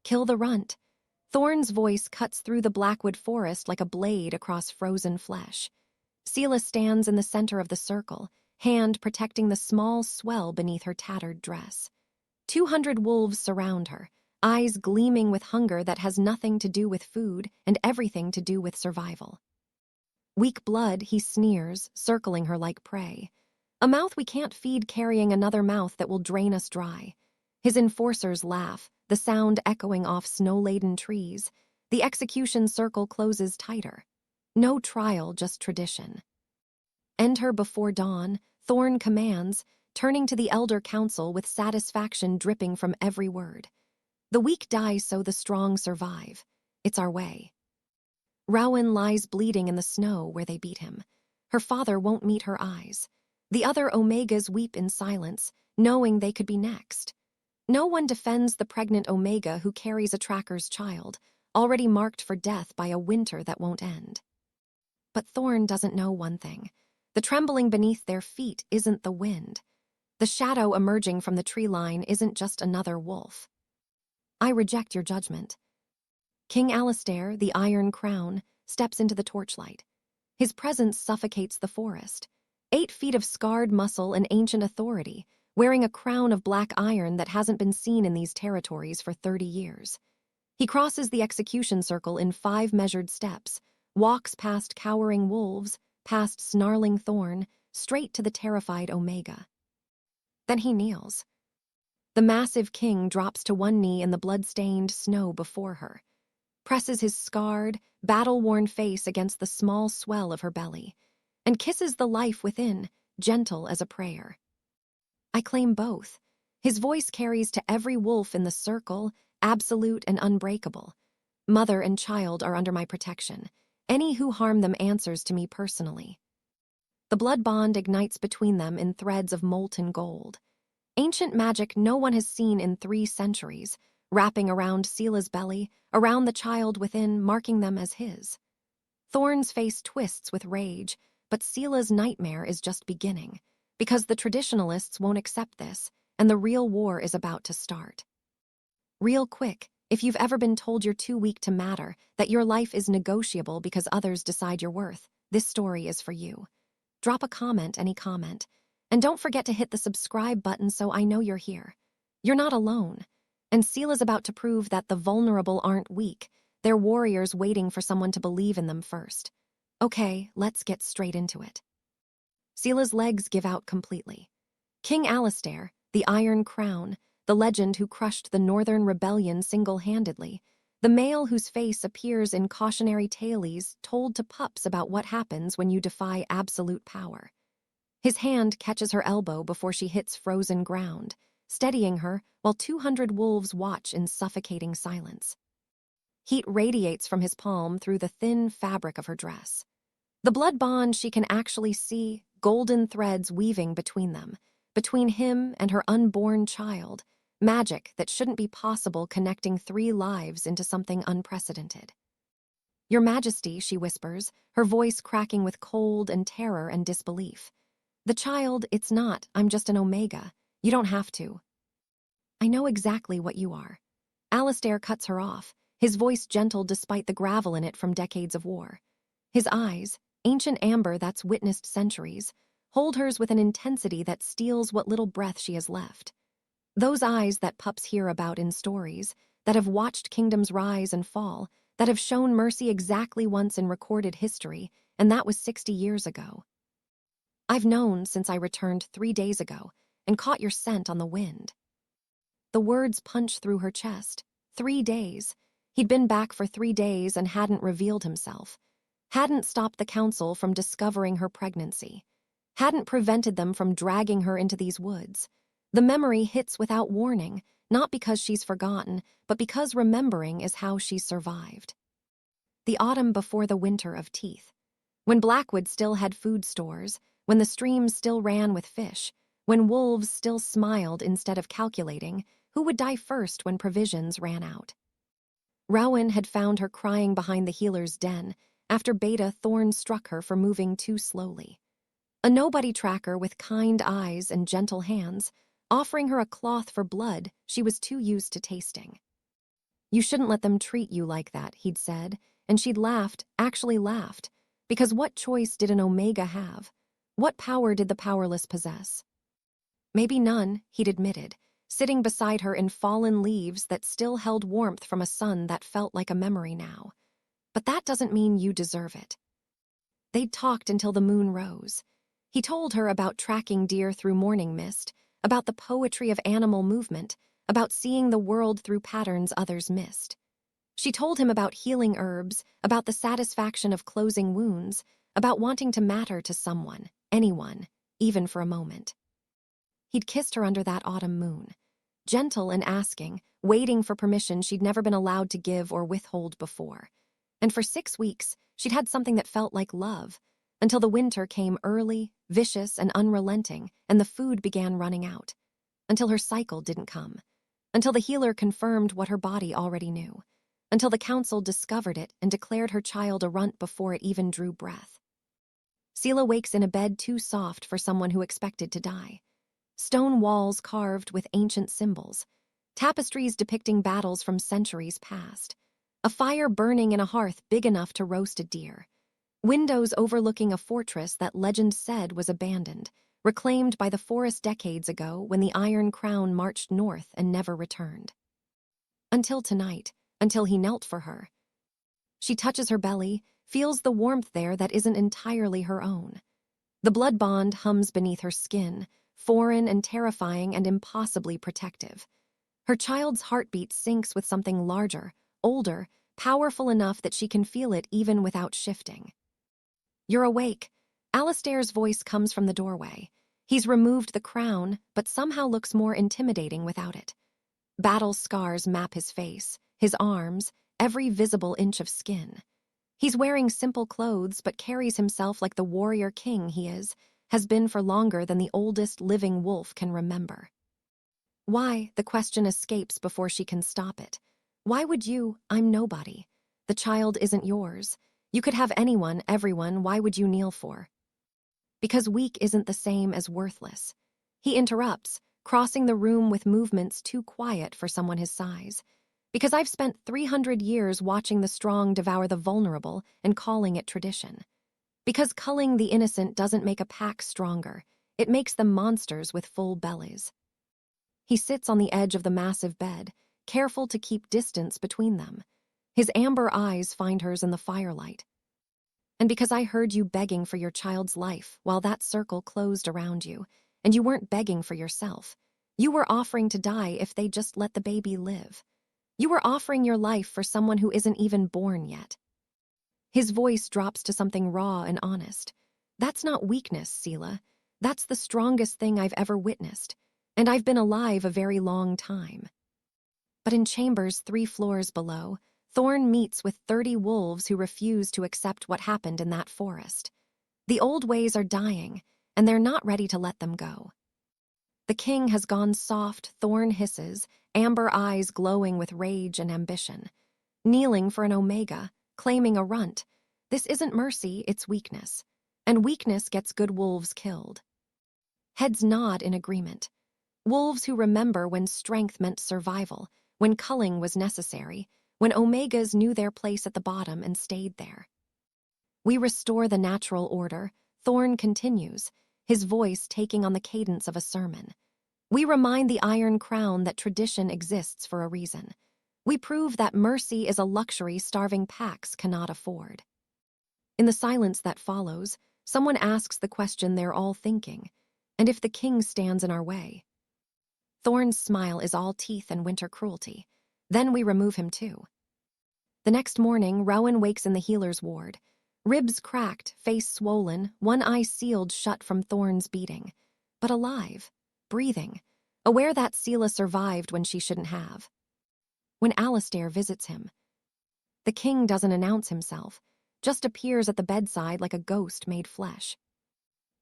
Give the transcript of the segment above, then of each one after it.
Kill the runt. Thorn's voice cuts through the blackwood forest like a blade across frozen flesh. Seela stands in the center of the circle, hand protecting the small swell beneath her tattered dress. 200 wolves surround her, eyes gleaming with hunger that has nothing to do with food and everything to do with survival. Weak blood, he sneers, circling her like prey. A mouth we can't feed carrying another mouth that will drain us dry. His enforcers laugh, the sound echoing off snow-laden trees. The execution circle closes tighter. No trial, just tradition. End her before dawn, Thorn commands, turning to the elder council with satisfaction dripping from every word. The weak die so the strong survive. It's our way. Rowan lies bleeding in the snow where they beat him. Her father won't meet her eyes. The other Omegas weep in silence, knowing they could be next. No one defends the pregnant Omega who carries a tracker's child, already marked for death by a winter that won't end. But Thorn doesn't know one thing. The trembling beneath their feet isn't the wind. The shadow emerging from the tree line isn't just another wolf. I reject your judgment. King Alistair, the Iron Crown, steps into the torchlight. His presence suffocates the forest. 8 feet of scarred muscle and ancient authority, wearing a crown of black iron that hasn't been seen in these territories for 30 years. He crosses the execution circle in 5 measured steps, walks past cowering wolves, past snarling Thorn, straight to the terrified Omega. Then he kneels. The massive king drops to one knee in the blood-stained snow before her, presses his scarred, battle-worn face against the small swell of her belly, and kisses the life within, gentle as a prayer. I claim both. His voice carries to every wolf in the circle, absolute and unbreakable. Mother and child are under my protection. Any who harm them answers to me personally. The blood bond ignites between them in threads of molten gold. Ancient magic no one has seen in 3 centuries, wrapping around Seela's belly, around the child within, marking them as his. Thorn's face twists with rage, but Seela's nightmare is just beginning, because the traditionalists won't accept this, and the real war is about to start. Real quick, if you've ever been told you're too weak to matter, that your life is negotiable because others decide your worth, this story is for you. Drop a comment, any comment, and don't forget to hit the subscribe button so I know you're here. You're not alone, and Seela's about to prove that the vulnerable aren't weak. They're warriors waiting for someone to believe in them first. Okay, let's get straight into it. Seela's legs give out completely. King Alistair, the Iron Crown, the legend who crushed the Northern Rebellion single-handedly, the male whose face appears in cautionary tales told to pups about what happens when you defy absolute power. His hand catches her elbow before she hits frozen ground, steadying her while 200 wolves watch in suffocating silence. Heat radiates from his palm through the thin fabric of her dress. The blood bond she can actually see, golden threads weaving between them, between him and her unborn child, magic that shouldn't be possible connecting 3 lives into something unprecedented. Your Majesty, she whispers, her voice cracking with cold and terror and disbelief. The child, it's not, I'm just an Omega. You don't have to. I know exactly what you are. Alistair cuts her off, his voice gentle despite the gravel in it from decades of war. His eyes, ancient amber that's witnessed centuries, hold hers with an intensity that steals what little breath she has left. Those eyes that pups hear about in stories, that have watched kingdoms rise and fall, that have shown mercy exactly once in recorded history, and that was 60 years ago. I've known since I returned 3 days ago and caught your scent on the wind. The words punch through her chest. 3 days. He'd been back for 3 days and hadn't revealed himself. Hadn't stopped the council from discovering her pregnancy. Hadn't prevented them from dragging her into these woods. The memory hits without warning, not because she's forgotten, but because remembering is how she survived. The autumn before the winter of teeth. When Blackwood still had food stores, when the streams still ran with fish, when wolves still smiled instead of calculating who would die first when provisions ran out. Rowan had found her crying behind the healer's den after Beta Thorn struck her for moving too slowly. A nobody tracker with kind eyes and gentle hands, offering her a cloth for blood she was too used to tasting. You shouldn't let them treat you like that, he'd said, and she'd laughed, actually laughed, because what choice did an Omega have? What power did the powerless possess? Maybe none, he'd admitted, sitting beside her in fallen leaves that still held warmth from a sun that felt like a memory now. But that doesn't mean you deserve it. They'd talked until the moon rose. He told her about tracking deer through morning mist, about the poetry of animal movement, about seeing the world through patterns others missed. She told him about healing herbs, about the satisfaction of closing wounds, about wanting to matter to someone, anyone, even for a moment. He'd kissed her under that autumn moon, gentle and asking, waiting for permission she'd never been allowed to give or withhold before. And for 6 weeks, she'd had something that felt like love, until the winter came early, vicious and unrelenting, and the food began running out. Until her cycle didn't come. Until the healer confirmed what her body already knew. Until the council discovered it and declared her child a runt before it even drew breath. Seela wakes in a bed too soft for someone who expected to die. Stone walls carved with ancient symbols. Tapestries depicting battles from centuries past. A fire burning in a hearth big enough to roast a deer. Windows overlooking a fortress that legend said was abandoned, reclaimed by the forest decades ago when the Iron Crown marched north and never returned. Until tonight, until he knelt for her. She touches her belly, feels the warmth there that isn't entirely her own. The blood bond hums beneath her skin, foreign and terrifying and impossibly protective. Her child's heartbeat syncs with something larger, older, powerful enough that she can feel it even without shifting. You're awake. Alistair's voice comes from the doorway. He's removed the crown, but somehow looks more intimidating without it. Battle scars map his face, his arms, every visible inch of skin. He's wearing simple clothes but carries himself like the warrior king he has been for longer than the oldest living wolf can remember. Why, the question escapes before she can stop it. Why would you? I'm nobody. The child isn't yours. You could have anyone, everyone, why would you kneel for? Because weak isn't the same as worthless. He interrupts, crossing the room with movements too quiet for someone his size. Because I've spent 300 years watching the strong devour the vulnerable and calling it tradition. Because culling the innocent doesn't make a pack stronger, it makes them monsters with full bellies. He sits on the edge of the massive bed, careful to keep distance between them. His amber eyes find hers in the firelight. And because I heard you begging for your child's life while that circle closed around you, and you weren't begging for yourself, you were offering to die if they just let the baby live. You were offering your life for someone who isn't even born yet. His voice drops to something raw and honest. That's not weakness, Seela. That's the strongest thing I've ever witnessed, and I've been alive a very long time. But in chambers 3 floors below, Thorn meets with 30 wolves who refuse to accept what happened in that forest. The old ways are dying, and they're not ready to let them go. The king has gone soft, Thorn hisses, amber eyes glowing with rage and ambition. Kneeling for an Omega, claiming a runt. This isn't mercy, it's weakness. And weakness gets good wolves killed. Heads nod in agreement. Wolves who remember when strength meant survival, when culling was necessary, when Omegas knew their place at the bottom and stayed there. We restore the natural order, Thorn continues, his voice taking on the cadence of a sermon. We remind the Iron Crown that tradition exists for a reason. We prove that mercy is a luxury starving packs cannot afford. In the silence that follows, someone asks the question they're all thinking, and if the king stands in our way. Thorn's smile is all teeth and winter cruelty. Then we remove him too. The next morning, Rowan wakes in the healer's ward. Ribs cracked, face swollen, one eye sealed shut from Thorn's beating. But alive, breathing, aware that Seela survived when she shouldn't have. When Alistair visits him, the king doesn't announce himself, just appears at the bedside like a ghost made flesh.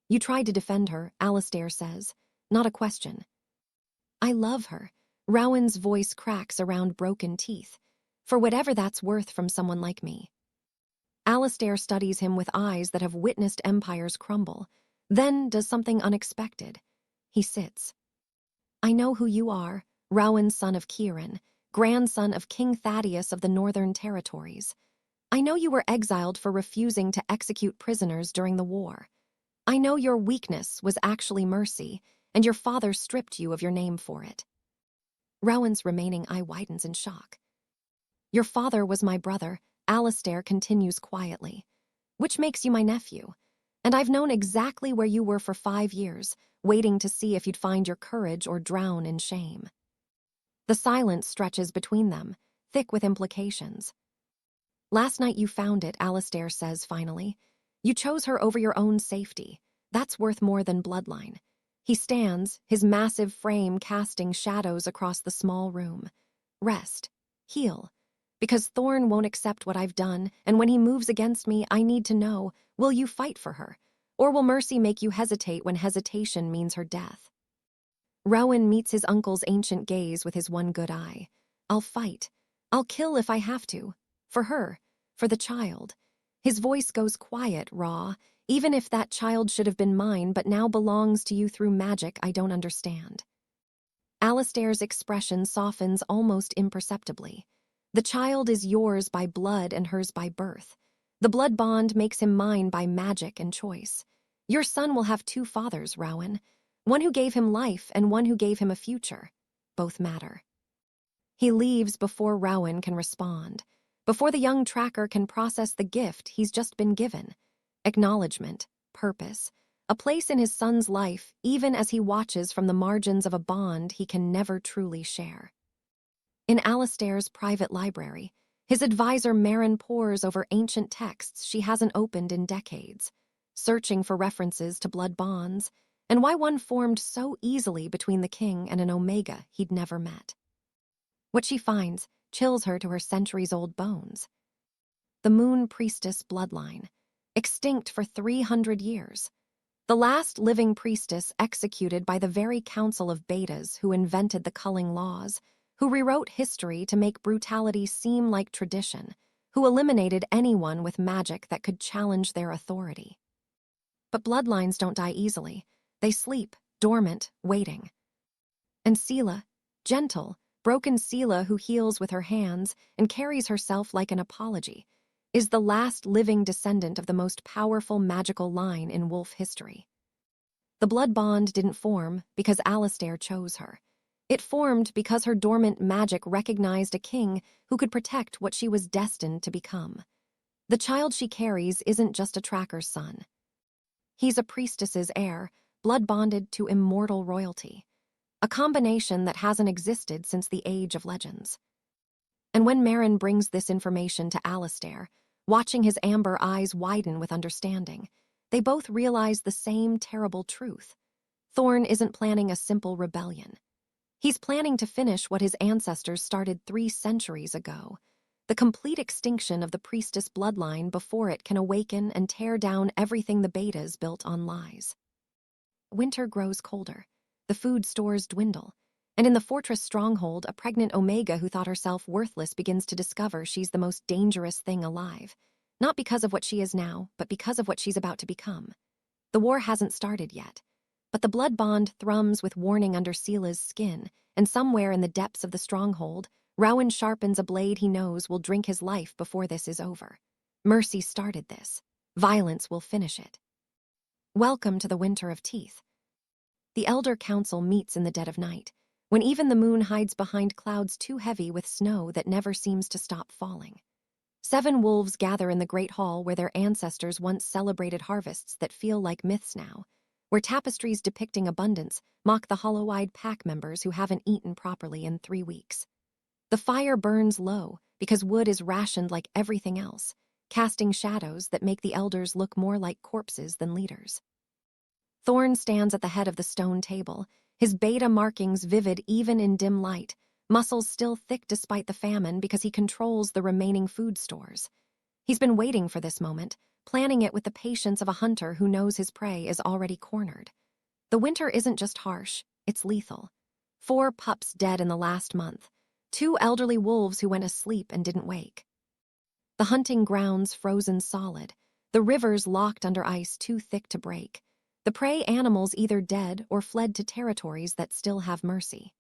You tried to defend her, Alistair says, not a question. I love her. Rowan's voice cracks around broken teeth. For whatever that's worth from someone like me. Alistair studies him with eyes that have witnessed empires crumble, then does something unexpected. He sits. I know who you are, Rowan, son of Kieran, grandson of King Thaddeus of the Northern Territories. I know you were exiled for refusing to execute prisoners during the war. I know your weakness was actually mercy, and your father stripped you of your name for it." Rowan's remaining eye widens in shock. "Your father was my brother," Alistair continues quietly, "which makes you my nephew. And I've known exactly where you were for 5 years, waiting to see if you'd find your courage or drown in shame." The silence stretches between them, thick with implications. "Last night you found it," Alistair says finally. "You chose her over your own safety. That's worth more than bloodline." He stands, his massive frame casting shadows across the small room. "Rest. Heal. Because Thorn won't accept what I've done, and when he moves against me, I need to know, will you fight for her? Or will mercy make you hesitate when hesitation means her death?" Rowan meets his uncle's ancient gaze with his one good eye. "I'll fight. I'll kill if I have to. For her. For the child." His voice goes quiet, raw, "Even if that child should have been mine but now belongs to you through magic I don't understand." Alistair's expression softens almost imperceptibly. "The child is yours by blood and hers by birth. The blood bond makes him mine by magic and choice. Your son will have 2 fathers, Rowan. One who gave him life and one who gave him a future. Both matter." He leaves before Rowan can respond, before the young tracker can process the gift he's just been given. Acknowledgement, purpose, a place in his son's life even as he watches from the margins of a bond he can never truly share. In Alistair's private library, his advisor Marin pores over ancient texts she hasn't opened in decades, searching for references to blood bonds and why one formed so easily between the king and an Omega he'd never met. What she finds chills her to her centuries-old bones. The Moon Priestess bloodline, extinct for 300 years. The last living priestess executed by the very council of betas who invented the culling laws, who rewrote history to make brutality seem like tradition, who eliminated anyone with magic that could challenge their authority. But bloodlines don't die easily. They sleep, dormant, waiting. And Seela, gentle, broken Seela who heals with her hands and carries herself like an apology, is the last living descendant of the most powerful magical line in wolf history. The blood bond didn't form because Alistair chose her. It formed because her dormant magic recognized a king who could protect what she was destined to become. The child she carries isn't just a tracker's son. He's a priestess's heir, blood-bonded to immortal royalty. A combination that hasn't existed since the Age of Legends. And when Marin brings this information to Alistair, watching his amber eyes widen with understanding, they both realize the same terrible truth. Thorn isn't planning a simple rebellion. He's planning to finish what his ancestors started 3 centuries ago, the complete extinction of the priestess bloodline before it can awaken and tear down everything the betas built on lies. Winter grows colder. The food stores dwindle. And in the fortress stronghold, a pregnant Omega who thought herself worthless begins to discover she's the most dangerous thing alive. Not because of what she is now, but because of what she's about to become. The war hasn't started yet. But the blood bond thrums with warning under Seela's skin, and somewhere in the depths of the stronghold, Rowan sharpens a blade he knows will drink his life before this is over. Mercy started this. Violence will finish it. Welcome to the Winter of Teeth. The Elder Council meets in the dead of night, when even the moon hides behind clouds too heavy with snow that never seems to stop falling. 7 wolves gather in the Great Hall where their ancestors once celebrated harvests that feel like myths now, where tapestries depicting abundance mock the hollow-eyed pack members who haven't eaten properly in 3 weeks. The fire burns low because wood is rationed like everything else, casting shadows that make the elders look more like corpses than leaders. Thorn stands at the head of the stone table, his beta markings vivid even in dim light, muscles still thick despite the famine because he controls the remaining food stores. He's been waiting for this moment, planning it with the patience of a hunter who knows his prey is already cornered. The winter isn't just harsh, it's lethal. 4 pups dead in the last month, 2 elderly wolves who went asleep and didn't wake. The hunting grounds frozen solid, the rivers locked under ice too thick to break, the prey animals either dead or fled to territories that still have mercy.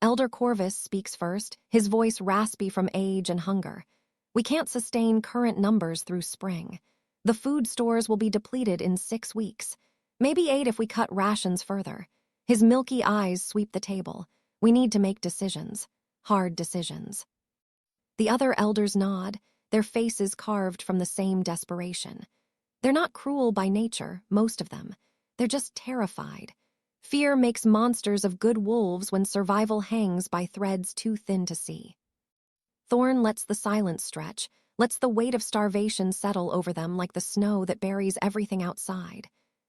Elder Corvus speaks first, his voice raspy from age and hunger. We can't sustain current numbers through spring. The food stores will be depleted in 6 weeks. Maybe 8 if we cut rations further. His milky eyes sweep the table. We need to make decisions. Hard decisions. The other elders nod, their faces carved from the same desperation. They're not cruel by nature, most of them. They're just terrified. Fear makes monsters of good wolves when survival hangs by threads too thin to see. Thorn lets the silence stretch, lets the weight of starvation settle over them like the snow that buries everything outside.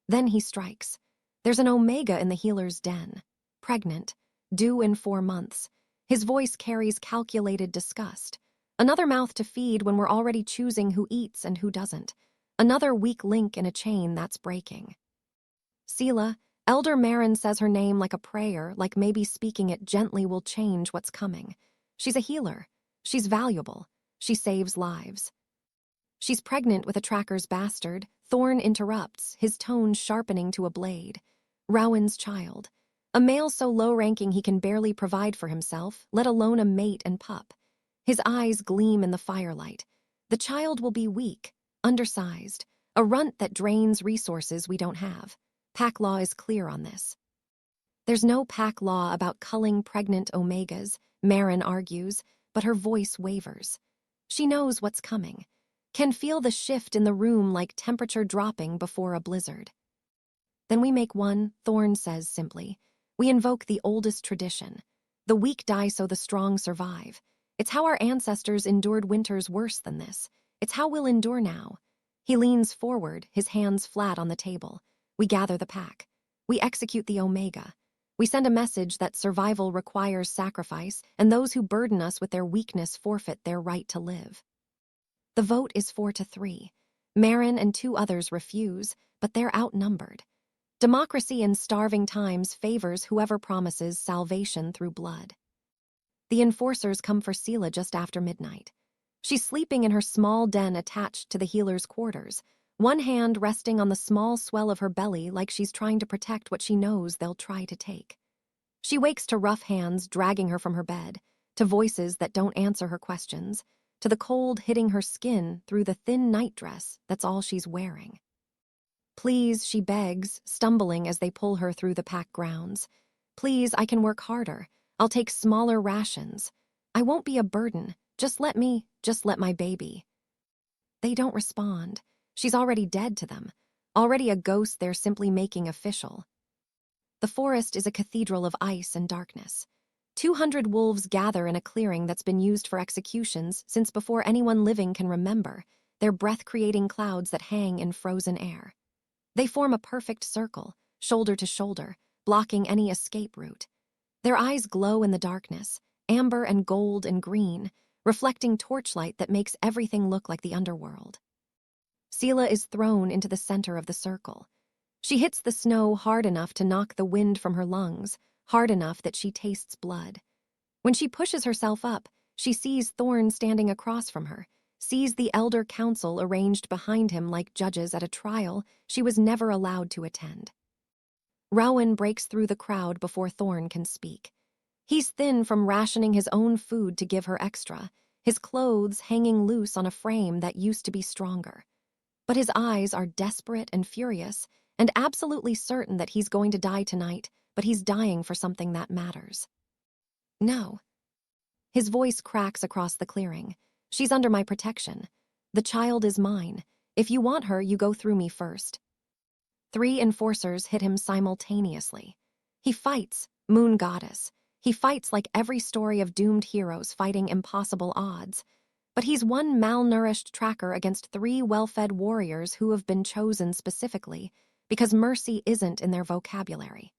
Then he strikes. There's an Omega in the healer's den. Pregnant, due in 4 months. His voice carries calculated disgust. Another mouth to feed when we're already choosing who eats and who doesn't. Another weak link in a chain that's breaking. Selah, Elder Marin says her name like a prayer, like maybe speaking it gently will change what's coming. She's a healer. She's valuable. She saves lives. She's pregnant with a tracker's bastard. Thorn interrupts, his tone sharpening to a blade. Rowan's child. A male so low-ranking he can barely provide for himself, let alone a mate and pup. His eyes gleam in the firelight. The child will be weak, undersized, a runt that drains resources we don't have. Pack law is clear on this. There's no pack law about culling pregnant omegas, Marin argues, but her voice wavers. She knows what's coming, can feel the shift in the room like temperature dropping before a blizzard. Then we make one, Thorn says simply. We invoke the oldest tradition. The weak die so the strong survive. It's how our ancestors endured winters worse than this. It's how we'll endure now. He leans forward, his hands flat on the table. We gather the pack. We execute the Omega. We send a message that survival requires sacrifice, and those who burden us with their weakness forfeit their right to live. The vote is 4-3. Marin and 2 others refuse, but they're outnumbered. Democracy in starving times favors whoever promises salvation through blood. The enforcers come for Selah just after midnight. She's sleeping in her small den attached to the healer's quarters, one hand resting on the small swell of her belly like she's trying to protect what she knows they'll try to take. She wakes to rough hands dragging her from her bed, to voices that don't answer her questions, to the cold hitting her skin through the thin nightdress that's all she's wearing. Please, she begs, stumbling as they pull her through the pack grounds. Please, I can work harder. I'll take smaller rations. I won't be a burden. Just let my baby. They don't respond. She's already dead to them, already a ghost they're simply making official. The forest is a cathedral of ice and darkness. 200 wolves gather in a clearing that's been used for executions since before anyone living can remember, their breath-creating clouds that hang in frozen air. They form a perfect circle, shoulder to shoulder, blocking any escape route. Their eyes glow in the darkness, amber and gold and green, reflecting torchlight that makes everything look like the underworld. Selah is thrown into the center of the circle. She hits the snow hard enough to knock the wind from her lungs, hard enough that she tastes blood. When she pushes herself up, she sees Thorn standing across from her, sees the elder council arranged behind him like judges at a trial she was never allowed to attend. Rowan breaks through the crowd before Thorn can speak. He's thin from rationing his own food to give her extra, his clothes hanging loose on a frame that used to be stronger. But his eyes are desperate and furious, and absolutely certain that he's going to die tonight, but he's dying for something that matters. No. His voice cracks across the clearing. She's under my protection. The child is mine. If you want her, you go through me first. 3 enforcers hit him simultaneously. He fights, moon goddess. He fights like every story of doomed heroes fighting impossible odds. But he's one malnourished tracker against 3 well-fed warriors who have been chosen specifically because mercy isn't in their vocabulary.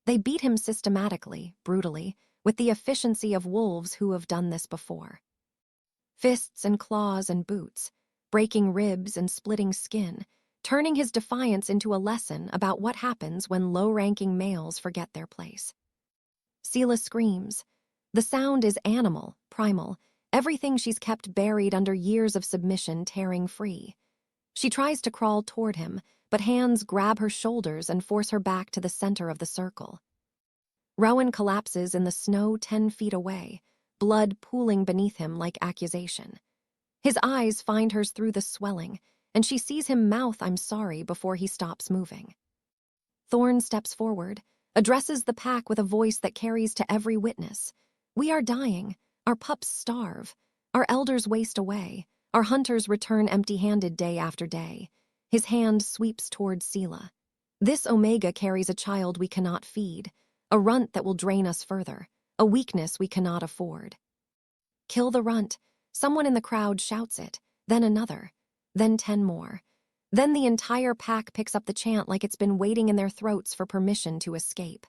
They beat him systematically, brutally, with the efficiency of wolves who have done this before. Fists and claws and boots, breaking ribs and splitting skin, turning his defiance into a lesson about what happens when low-ranking males forget their place. Selah screams. The sound is animal, primal, everything she's kept buried under years of submission tearing free. She tries to crawl toward him, but hands grab her shoulders and force her back to the center of the circle. Rowan collapses in the snow 10 feet away, blood pooling beneath him like accusation. His eyes find hers through the swelling, and she sees him mouth "I'm sorry" before he stops moving. Thorn steps forward, addresses the pack with a voice that carries to every witness. "We are dying. Our pups starve. Our elders waste away. Our hunters return empty-handed day after day." His hand sweeps toward Selah. "This Omega carries a child we cannot feed, a runt that will drain us further, a weakness we cannot afford." "Kill the runt." Someone in the crowd shouts it, then another, then 10 more. Then the entire pack picks up the chant like it's been waiting in their throats for permission to escape.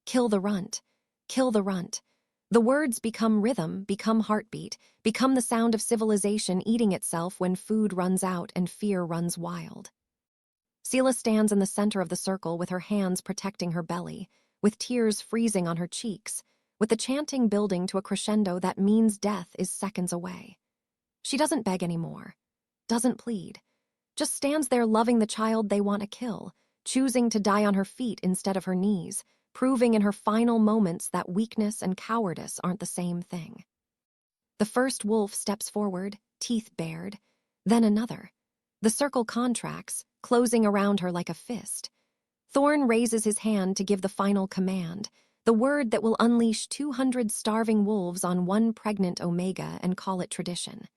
"Kill the runt. Kill the runt." The words become rhythm, become heartbeat, become the sound of civilization eating itself when food runs out and fear runs wild. Selah stands in the center of the circle with her hands protecting her belly, with tears freezing on her cheeks, with the chanting building to a crescendo that means death is seconds away. She doesn't beg anymore, doesn't plead, just stands there loving the child they want to kill, choosing to die on her feet instead of her knees, proving in her final moments that weakness and cowardice aren't the same thing. The first wolf steps forward, teeth bared, then another. The circle contracts, closing around her like a fist. Thorn raises his hand to give the final command, the word that will unleash 200 starving wolves on one pregnant Omega and call it tradition.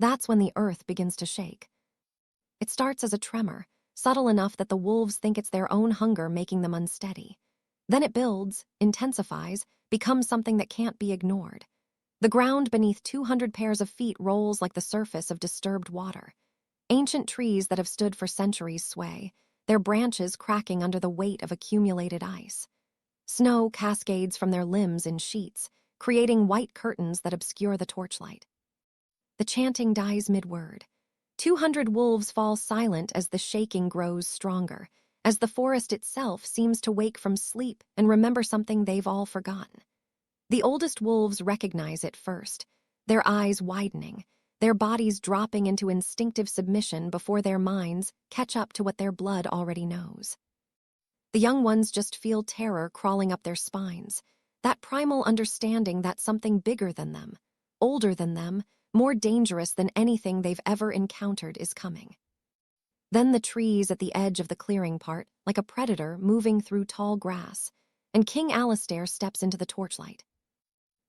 That's when the earth begins to shake. It starts as a tremor, subtle enough that the wolves think it's their own hunger making them unsteady. Then it builds, intensifies, becomes something that can't be ignored. The ground beneath 200 pairs of feet rolls like the surface of disturbed water. Ancient trees that have stood for centuries sway, their branches cracking under the weight of accumulated ice. Snow cascades from their limbs in sheets, creating white curtains that obscure the torchlight. The chanting dies mid-word. 200 wolves fall silent as the shaking grows stronger, as the forest itself seems to wake from sleep and remember something they've all forgotten. The oldest wolves recognize it first, their eyes widening, their bodies dropping into instinctive submission before their minds catch up to what their blood already knows. The young ones just feel terror crawling up their spines, that primal understanding that something bigger than them, older than them, more dangerous than anything they've ever encountered is coming. Then the trees at the edge of the clearing part, like a predator moving through tall grass, and King Alistair steps into the torchlight.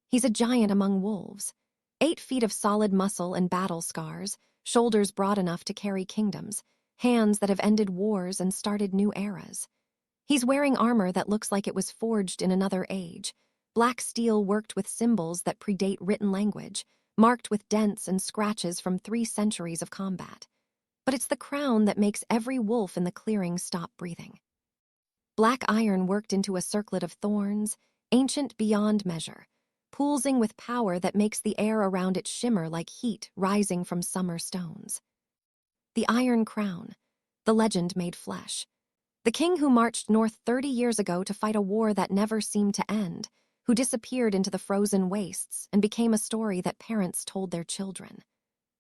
He's a giant among wolves, 8 feet of solid muscle and battle scars, shoulders broad enough to carry kingdoms, hands that have ended wars and started new eras. He's wearing armor that looks like it was forged in another age, black steel worked with symbols that predate written language, marked with dents and scratches from 3 centuries of combat. But it's the crown that makes every wolf in the clearing stop breathing. Black iron worked into a circlet of thorns, ancient beyond measure, pulsing with power that makes the air around it shimmer like heat rising from summer stones. The Iron Crown, the legend made flesh. The king who marched north 30 years ago to fight a war that never seemed to end, who disappeared into the frozen wastes and became a story that parents told their children.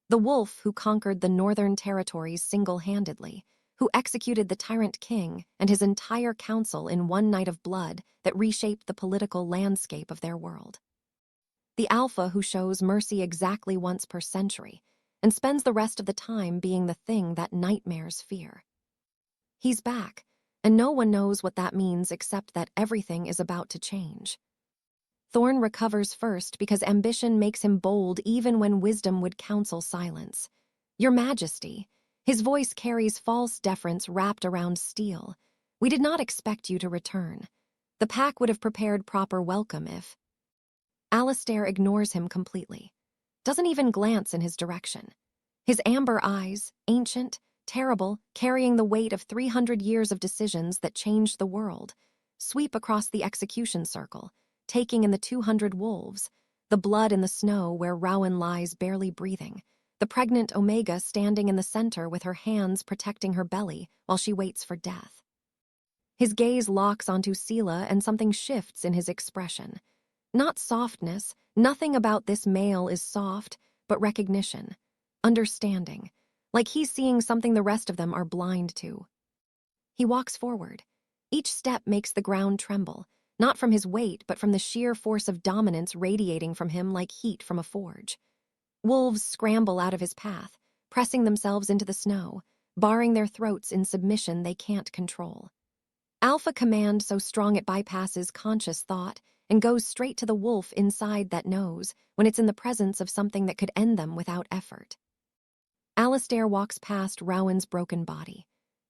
The wolf who conquered the northern territories single-handedly, who executed the tyrant king and his entire council in one night of blood that reshaped the political landscape of their world. The alpha who shows mercy exactly once per century and spends the rest of the time being the thing that nightmares fear. He's back, and no one knows what that means except that everything is about to change. Thorn recovers first because ambition makes him bold even when wisdom would counsel silence. "Your Majesty," his voice carries false deference wrapped around steel. "We did not expect you to return. The pack would have prepared proper welcome if..." Alistair ignores him completely, doesn't even glance in his direction. His amber eyes, ancient, terrible, carrying the weight of 300 years of decisions that changed the world, sweep across the execution circle, taking in the 200 wolves, the blood in the snow where Rowan lies barely breathing, the pregnant Omega standing in the center with her hands protecting her belly while she waits for death. His gaze locks onto Selah and something shifts in his expression. Not softness, nothing about this male is soft, but recognition, understanding, like he's seeing something the rest of them are blind to. He walks forward. Each step makes the ground tremble, not from his weight, but from the sheer force of dominance radiating from him like heat from a forge. Wolves scramble out of his path, pressing themselves into the snow, barring their throats in submission they can't control. Alpha command so strong it bypasses conscious thought and goes straight to the wolf inside that knows when it's in the presence of something that could end them without effort. Alistair walks past Rowan's broken body.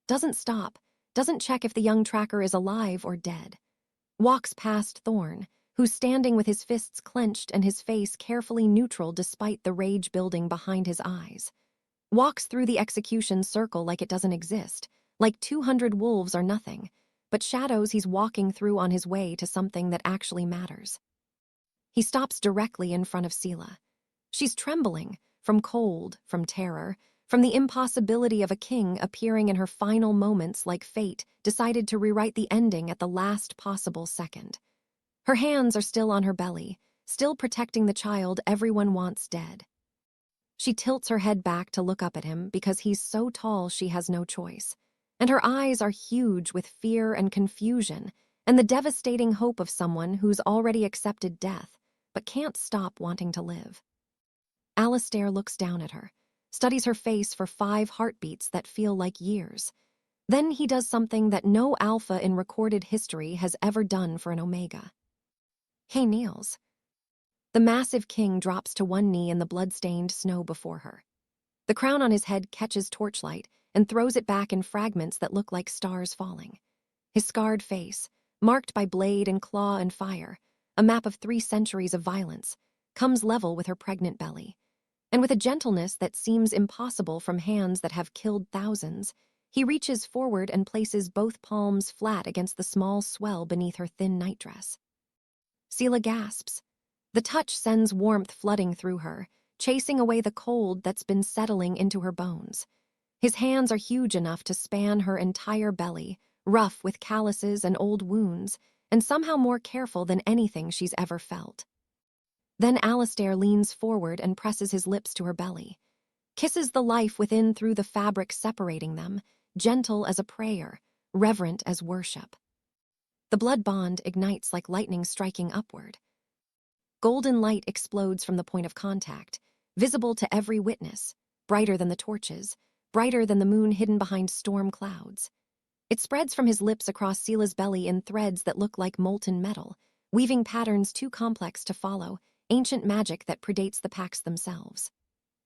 Doesn't stop, doesn't check if the young tracker is alive or dead. Walks past Thorn, who's standing with his fists clenched and his face carefully neutral despite the rage building behind his eyes. Walks through the execution circle like it doesn't exist, like 200 wolves are nothing, but shadows he's walking through on his way to something that actually matters. He stops directly in front of Seela. She's trembling, from cold, from terror, from the impossibility of a king appearing in her final moments like fate decided to rewrite the ending at the last possible second. Her hands are still on her belly, still protecting the child everyone wants dead. She tilts her head back to look up at him because he's so tall she has no choice. And her eyes are huge with fear and confusion and the devastating hope of someone who's already accepted death but can't stop wanting to live. Alistair looks down at her, studies her face for 5 heartbeats that feel like years. Then he does something that no Alpha in recorded history has ever done for an Omega. He kneels. The massive king drops to one knee in the blood-stained snow before her. The crown on his head catches torchlight and throws it back in fragments that look like stars falling. His scarred face, marked by blade and claw and fire, a map of 3 centuries of violence, comes level with her pregnant belly. And with a gentleness that seems impossible from hands that have killed thousands, he reaches forward and places both palms flat against the small swell beneath her thin nightdress. Seela gasps. The touch sends warmth flooding through her, chasing away the cold that's been settling into her bones. His hands are huge enough to span her entire belly, rough with calluses and old wounds, and somehow more careful than anything she's ever felt. Then Alistair leans forward and presses his lips to her belly, kisses the life within through the fabric separating them, gentle as a prayer, reverent as worship. The blood bond ignites like lightning striking upward. Golden light explodes from the point of contact, visible to every witness, brighter than the torches, brighter than the moon hidden behind storm clouds. It spreads from his lips across Seela's belly in threads that look like molten metal, weaving patterns too complex to follow, ancient magic that predates the pacts themselves.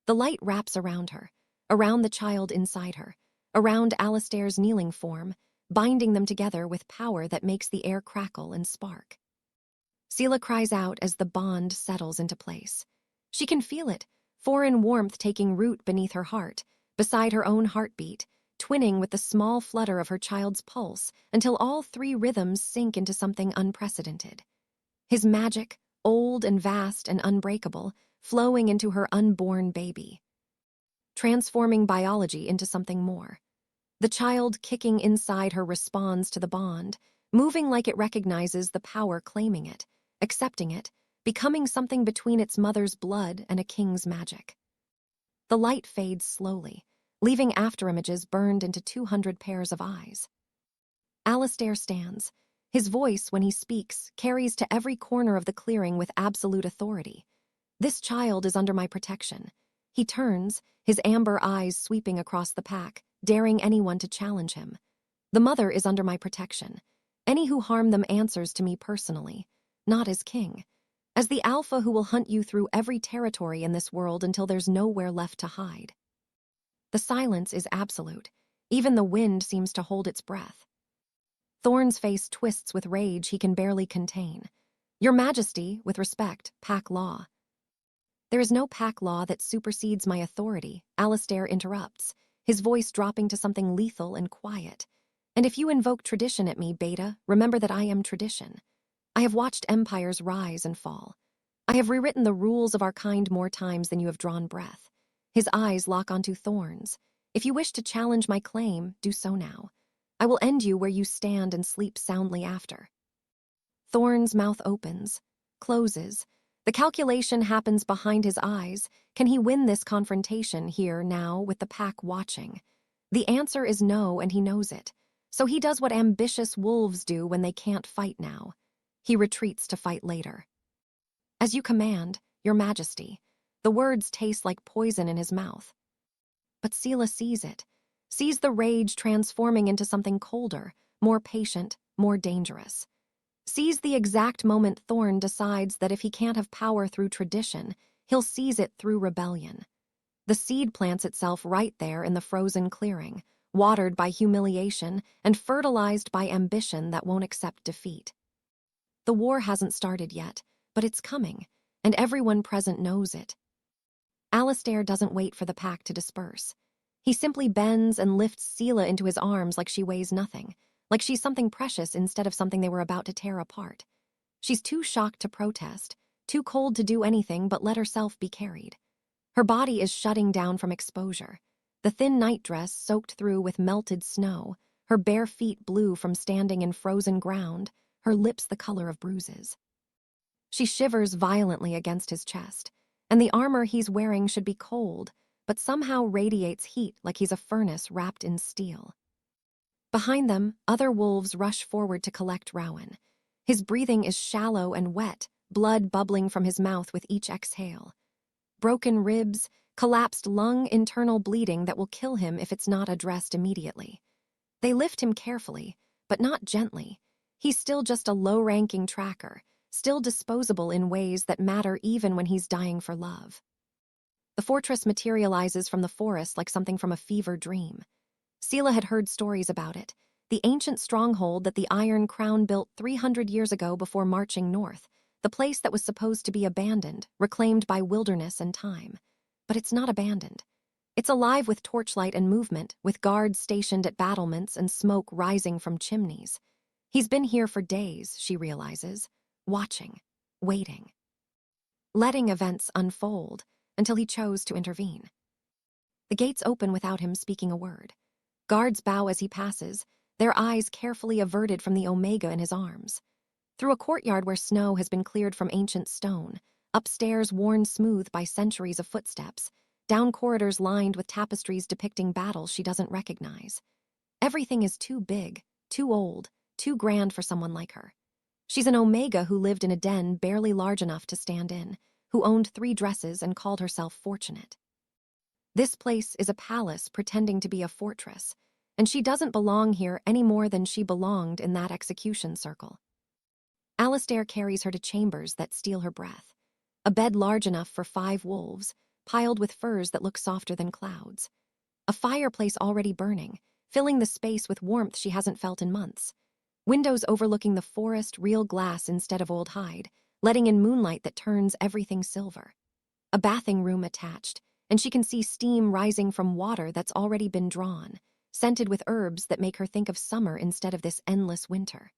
The light wraps around her, around the child inside her, around Alistair's kneeling form, binding them together with power that makes the air crackle and spark. Seela cries out as the bond settles into place. She can feel it, foreign warmth taking root beneath her heart, beside her own heartbeat, twinning with the small flutter of her child's pulse until all 3 rhythms sink into something unprecedented. His magic, old and vast and unbreakable, flowing into her unborn baby. Transforming biology into something more. The child kicking inside her responds to the bond, moving like it recognizes the power claiming it, accepting it, becoming something between its mother's blood and a king's magic. The light fades slowly, leaving afterimages burned into 200 pairs of eyes. Alistair stands. His voice, when he speaks, carries to every corner of the clearing with absolute authority. This child is under my protection. He turns, his amber eyes sweeping across the pack, daring anyone to challenge him. The mother is under my protection. Any who harm them answers to me personally, not as king, as the Alpha who will hunt you through every territory in this world until there's nowhere left to hide. The silence is absolute. Even the wind seems to hold its breath. Thorn's face twists with rage he can barely contain. Your Majesty, with respect, pack law. There is no pack law that supersedes my authority, Alistair interrupts, his voice dropping to something lethal and quiet. And if you invoke tradition at me, Beta, remember that I am tradition. I have watched empires rise and fall. I have rewritten the rules of our kind more times than you have drawn breath. His eyes lock onto Thorn's. If you wish to challenge my claim, do so now. I will end you where you stand and sleep soundly after. Thorn's mouth opens, closes. The calculation happens behind his eyes. Can he win this confrontation here now with the pack watching? The answer is no, and he knows it. So he does what ambitious wolves do when they can't fight now. He retreats to fight later. "As you command, Your Majesty." The words taste like poison in his mouth. But Seela sees it, sees the rage transforming into something colder, more patient, more dangerous. Sees the exact moment Thorn decides that if he can't have power through tradition, he'll seize it through rebellion. The seed plants itself right there in the frozen clearing, watered by humiliation and fertilized by ambition that won't accept defeat. The war hasn't started yet, but it's coming, and everyone present knows it. Alistair doesn't wait for the pack to disperse. He simply bends and lifts Seela into his arms like she weighs nothing, like she's something precious instead of something they were about to tear apart. She's too shocked to protest, too cold to do anything but let herself be carried. Her body is shutting down from exposure. The thin nightdress soaked through with melted snow, her bare feet blue from standing in frozen ground, her lips the color of bruises. She shivers violently against his chest, and the armor he's wearing should be cold, but somehow radiates heat like he's a furnace wrapped in steel. Behind them, other wolves rush forward to collect Rowan. His breathing is shallow and wet, blood bubbling from his mouth with each exhale. Broken ribs, collapsed lung, internal bleeding that will kill him if it's not addressed immediately. They lift him carefully, but not gently. He's still just a low-ranking tracker, still disposable in ways that matter even when he's dying for love. The fortress materializes from the forest like something from a fever dream. Seela had heard stories about it, the ancient stronghold that the Iron Crown built 300 years ago before marching north, the place that was supposed to be abandoned, reclaimed by wilderness and time. But it's not abandoned. It's alive with torchlight and movement, with guards stationed at battlements and smoke rising from chimneys. He's been here for days, she realizes, watching, waiting, letting events unfold until he chose to intervene. The gates open without him speaking a word. Guards bow as he passes, their eyes carefully averted from the Omega in his arms. Through a courtyard where snow has been cleared from ancient stone, upstairs worn smooth by centuries of footsteps, down corridors lined with tapestries depicting battles she doesn't recognize. Everything is too big, too old, too grand for someone like her. She's an Omega who lived in a den barely large enough to stand in, who owned 3 dresses and called herself fortunate. This place is a palace pretending to be a fortress, and she doesn't belong here any more than she belonged in that execution circle. Alistair carries her to chambers that steal her breath. A bed large enough for 5 wolves, piled with furs that look softer than clouds. A fireplace already burning, filling the space with warmth she hasn't felt in months. Windows overlooking the forest, real glass instead of old hide, letting in moonlight that turns everything silver. A bathing room attached, and she can see steam rising from water that's already been drawn, scented with herbs that make her think of summer instead of this endless winter.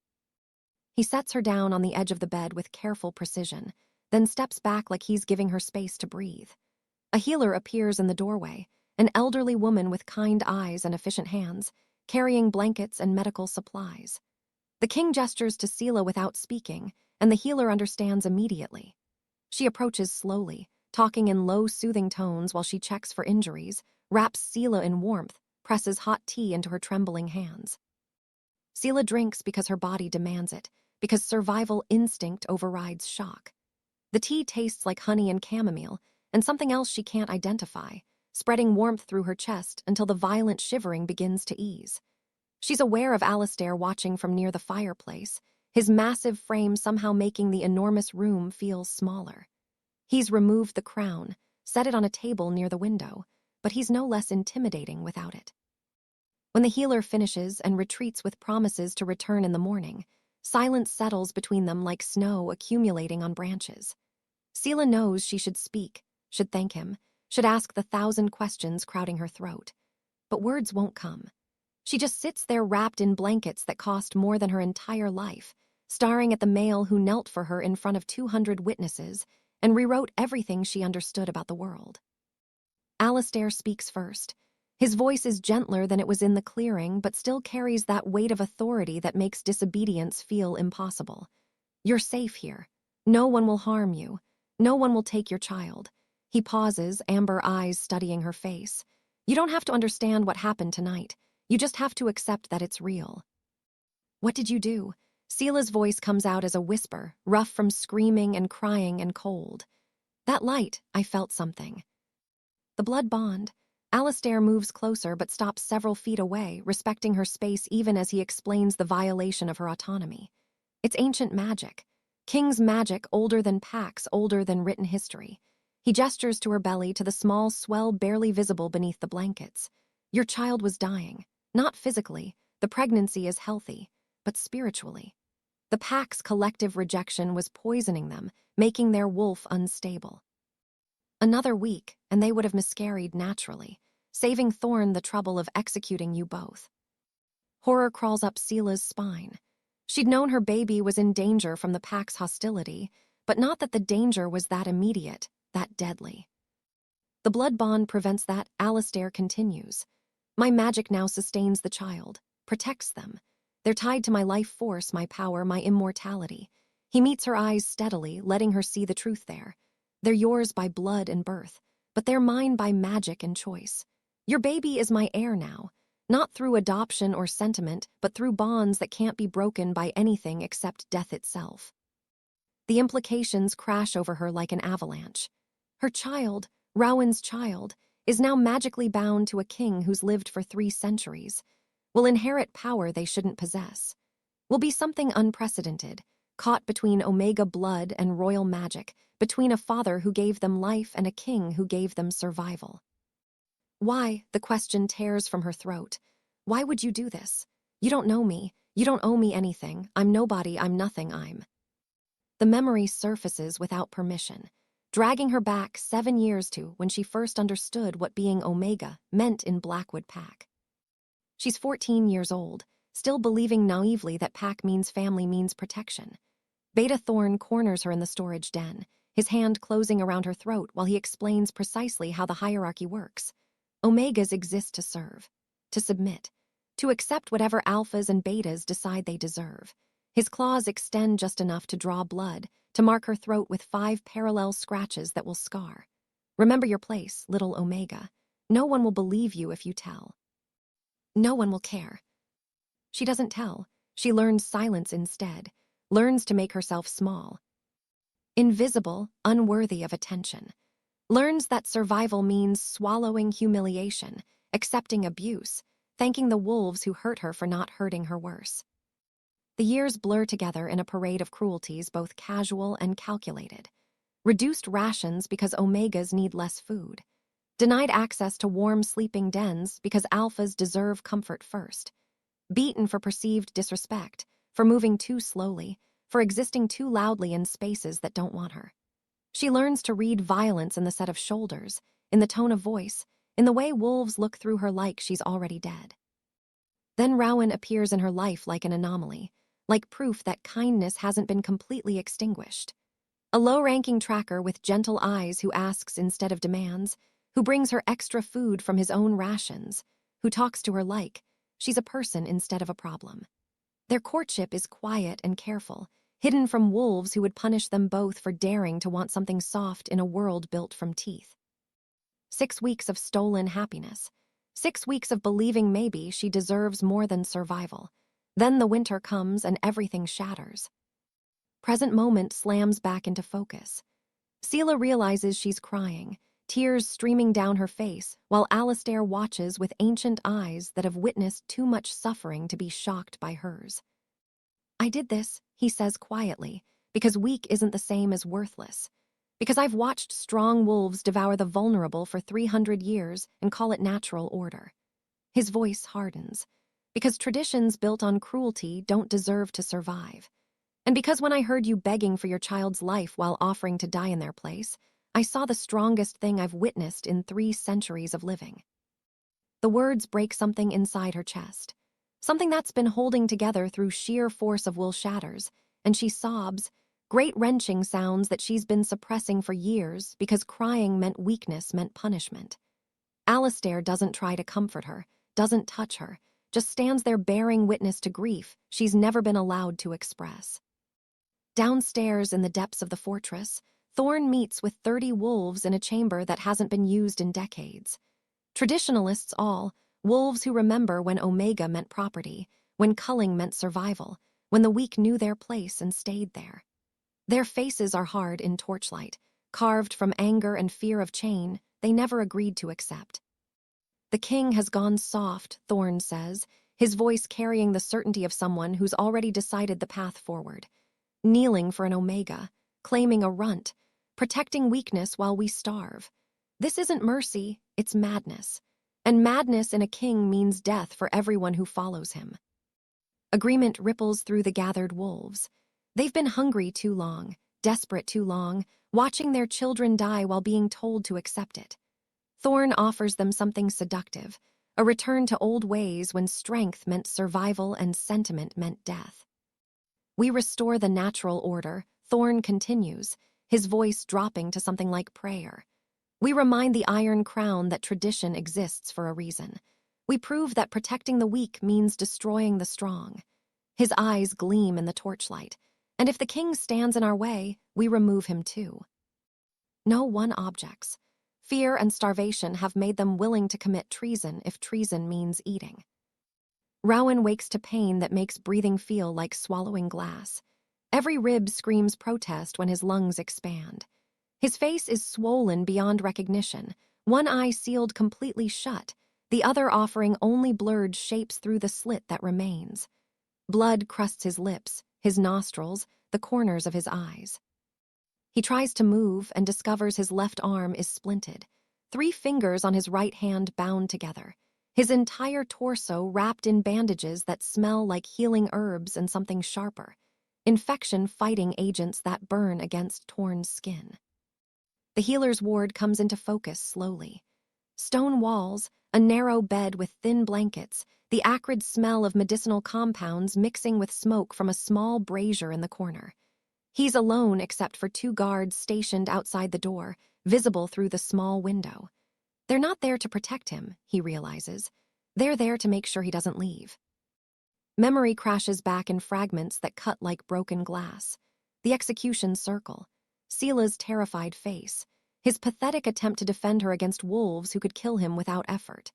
He sets her down on the edge of the bed with careful precision, then steps back like he's giving her space to breathe. A healer appears in the doorway, an elderly woman with kind eyes and efficient hands, carrying blankets and medical supplies. The king gestures to Seela without speaking, and the healer understands immediately. She approaches slowly, talking in low, soothing tones while she checks for injuries, wraps Seela in warmth, presses hot tea into her trembling hands. Seela drinks because her body demands it, because survival instinct overrides shock. The tea tastes like honey and chamomile, and something else she can't identify, spreading warmth through her chest until the violent shivering begins to ease. She's aware of Alistair watching from near the fireplace, his massive frame somehow making the enormous room feel smaller. He's removed the crown, set it on a table near the window, but he's no less intimidating without it. When the healer finishes and retreats with promises to return in the morning, silence settles between them like snow accumulating on branches. Seela knows she should speak, should thank him, should ask the 1,000 questions crowding her throat. But words won't come. She just sits there wrapped in blankets that cost more than her entire life, staring at the male who knelt for her in front of 200 witnesses and rewrote everything she understood about the world. Alistair speaks first. His voice is gentler than it was in the clearing, but still carries that weight of authority that makes disobedience feel impossible. You're safe here. No one will harm you. No one will take your child. He pauses, amber eyes studying her face. You don't have to understand what happened tonight. You just have to accept that it's real. What did you do? Sela's voice comes out as a whisper, rough from screaming and crying and cold. That light, I felt something. The blood bond. Alistair moves closer but stops several feet away, respecting her space even as he explains the violation of her autonomy. It's ancient magic. King's magic, older than Pax, older than written history. He gestures to her belly, to the small swell barely visible beneath the blankets. Your child was dying. Not physically. The pregnancy is healthy. But spiritually. The Pack's collective rejection was poisoning them, making their wolf unstable. Another week, and they would have miscarried naturally, saving Thorn the trouble of executing you both. Horror crawls up Sela's spine. She'd known her baby was in danger from the Pack's hostility, but not that the danger was that immediate, that deadly. The blood bond prevents that. Alistair continues. My magic now sustains the child, protects them. They're tied to my life force, my power, my immortality. He meets her eyes steadily, letting her see the truth there. They're yours by blood and birth, but they're mine by magic and choice. Your baby is my heir now, not through adoption or sentiment, but through bonds that can't be broken by anything except death itself. The implications crash over her like an avalanche. Her child, Rowan's child, is now magically bound to a king who's lived for 3 centuries. Will inherit power they shouldn't possess. Will be something unprecedented, caught between Omega blood and royal magic, between a father who gave them life and a king who gave them survival. Why, the question tears from her throat. Why would you do this? You don't know me. You don't owe me anything. I'm nobody. I'm nothing. The memory surfaces without permission, dragging her back 7 years to when she first understood what being Omega meant in Blackwood Pack. She's 14 years old, still believing naively that Pack means family means protection. Beta Thorn corners her in the storage den, his hand closing around her throat while he explains precisely how the hierarchy works. Omegas exist to serve, to submit, to accept whatever alphas and betas decide they deserve. His claws extend just enough to draw blood, to mark her throat with 5 parallel scratches that will scar. Remember your place, little Omega. No one will believe you if you tell. No one will care. She doesn't tell. She learns silence instead, learns to make herself small. Invisible, unworthy of attention. Learns that survival means swallowing humiliation, accepting abuse, thanking the wolves who hurt her for not hurting her worse. The years blur together in a parade of cruelties, both casual and calculated. Reduced rations because Omegas need less food. Denied access to warm sleeping dens because alphas deserve comfort first. Beaten for perceived disrespect, for moving too slowly, for existing too loudly in spaces that don't want her. She learns to read violence in the set of shoulders, in the tone of voice, in the way wolves look through her like she's already dead. Then Rowan appears in her life like an anomaly, like proof that kindness hasn't been completely extinguished. A low-ranking tracker with gentle eyes who asks instead of demands, who brings her extra food from his own rations, who talks to her like she's a person instead of a problem. Their courtship is quiet and careful, hidden from wolves who would punish them both for daring to want something soft in a world built from teeth. 6 weeks of stolen happiness. 6 weeks of believing maybe she deserves more than survival. Then the winter comes and everything shatters. Present moment slams back into focus. Sela realizes she's crying, tears streaming down her face, while Alistair watches with ancient eyes that have witnessed too much suffering to be shocked by hers. I did this, he says quietly, because weak isn't the same as worthless. Because I've watched strong wolves devour the vulnerable for 300 years and call it natural order. His voice hardens. Because traditions built on cruelty don't deserve to survive. And because when I heard you begging for your child's life while offering to die in their place, I saw the strongest thing I've witnessed in 3 centuries of living. The words break something inside her chest. Something that's been holding together through sheer force of will shatters, and she sobs, great wrenching sounds that she's been suppressing for years because crying meant weakness, meant punishment. Alistair doesn't try to comfort her, doesn't touch her, just stands there bearing witness to grief she's never been allowed to express. Downstairs in the depths of the fortress, Thorn meets with 30 wolves in a chamber that hasn't been used in decades. Traditionalists all, wolves who remember when Omega meant property, when culling meant survival, when the weak knew their place and stayed there. Their faces are hard in torchlight, carved from anger and fear of chain they never agreed to accept. The king has gone soft, Thorn says, his voice carrying the certainty of someone who's already decided the path forward. Kneeling for an omega, claiming a runt, protecting weakness while we starve. This isn't mercy, it's madness. And madness in a king means death for everyone who follows him. Agreement ripples through the gathered wolves. They've been hungry too long, desperate too long, watching their children die while being told to accept it. Thorn offers them something seductive, a return to old ways when strength meant survival and sentiment meant death. We restore the natural order, Thorn continues, his voice dropping to something like prayer. We remind the Iron Crown that tradition exists for a reason. We prove that protecting the weak means destroying the strong. His eyes gleam in the torchlight, and if the king stands in our way, we remove him too. No one objects. Fear and starvation have made them willing to commit treason if treason means eating. Rowan wakes to pain that makes breathing feel like swallowing glass. Every rib screams protest when his lungs expand. His face is swollen beyond recognition, one eye sealed completely shut, the other offering only blurred shapes through the slit that remains. Blood crusts his lips, his nostrils, the corners of his eyes. He tries to move and discovers his left arm is splinted, 3 fingers on his right hand bound together, his entire torso wrapped in bandages that smell like healing herbs and something sharper, infection-fighting agents that burn against torn skin. The healer's ward comes into focus slowly. Stone walls, a narrow bed with thin blankets, the acrid smell of medicinal compounds mixing with smoke from a small brazier in the corner. He's alone except for 2 guards stationed outside the door, visible through the small window. They're not there to protect him, he realizes. They're there to make sure he doesn't leave. Memory crashes back in fragments that cut like broken glass. The execution circle. Sela's terrified face. His pathetic attempt to defend her against wolves who could kill him without effort.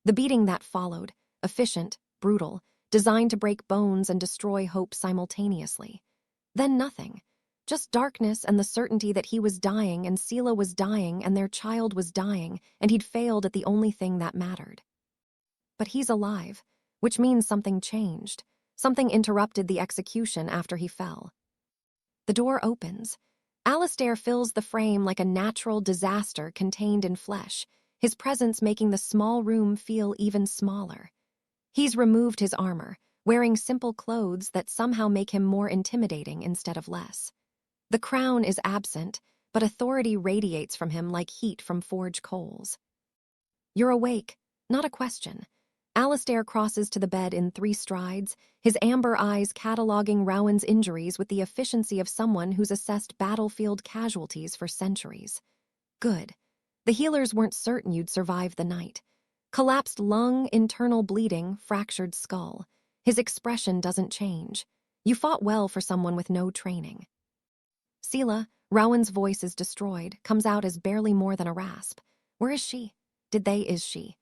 The beating that followed, efficient, brutal, designed to break bones and destroy hope simultaneously. Then nothing. Just darkness and the certainty that he was dying and Sela was dying and their child was dying and he'd failed at the only thing that mattered. But he's alive, which means something changed. Something interrupted the execution after he fell. The door opens. Alistair fills the frame like a natural disaster contained in flesh, his presence making the small room feel even smaller. He's removed his armor, wearing simple clothes that somehow make him more intimidating instead of less. The crown is absent, but authority radiates from him like heat from forge coals. You're awake, not a question. Alistair crosses to the bed in 3 strides, his amber eyes cataloging Rowan's injuries with the efficiency of someone who's assessed battlefield casualties for centuries. Good. The healers weren't certain you'd survive the night. Collapsed lung, internal bleeding, fractured skull. His expression doesn't change. You fought well for someone with no training. Sela, Rowan's voice is destroyed, comes out as barely more than a rasp. Where is she? Is she?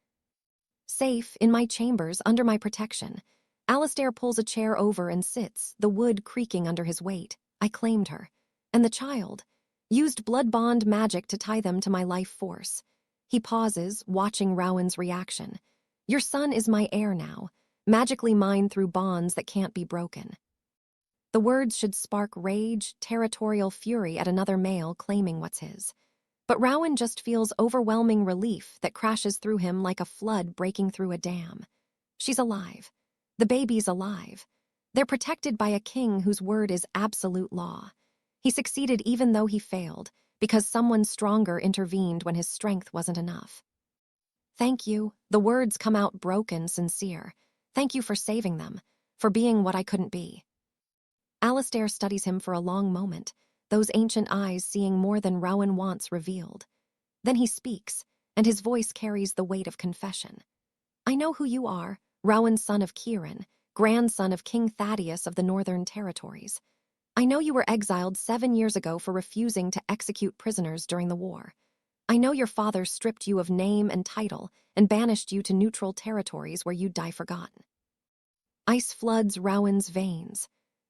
Safe, in my chambers, under my protection. Alistair pulls a chair over and sits, the wood creaking under his weight. I claimed her. And the child. Used blood bond magic to tie them to my life force. He pauses, watching Rowan's reaction. Your son is my heir now, magically mine through bonds that can't be broken. The words should spark rage, territorial fury at another male claiming what's his. But Rowan just feels overwhelming relief that crashes through him like a flood breaking through a dam. She's alive. The baby's alive. They're protected by a king whose word is absolute law. He succeeded even though he failed, because someone stronger intervened when his strength wasn't enough. Thank you. The words come out broken, sincere. Thank you for saving them, for being what I couldn't be. Alistair studies him for a long moment, those ancient eyes seeing more than Rowan wants revealed. Then he speaks, and his voice carries the weight of confession. I know who you are, Rowan, son of Kieran, grandson of King Thaddeus of the Northern Territories. I know you were exiled 7 years ago for refusing to execute prisoners during the war. I know your father stripped you of name and title and banished you to neutral territories where you'd die forgotten. Ice floods Rowan's veins.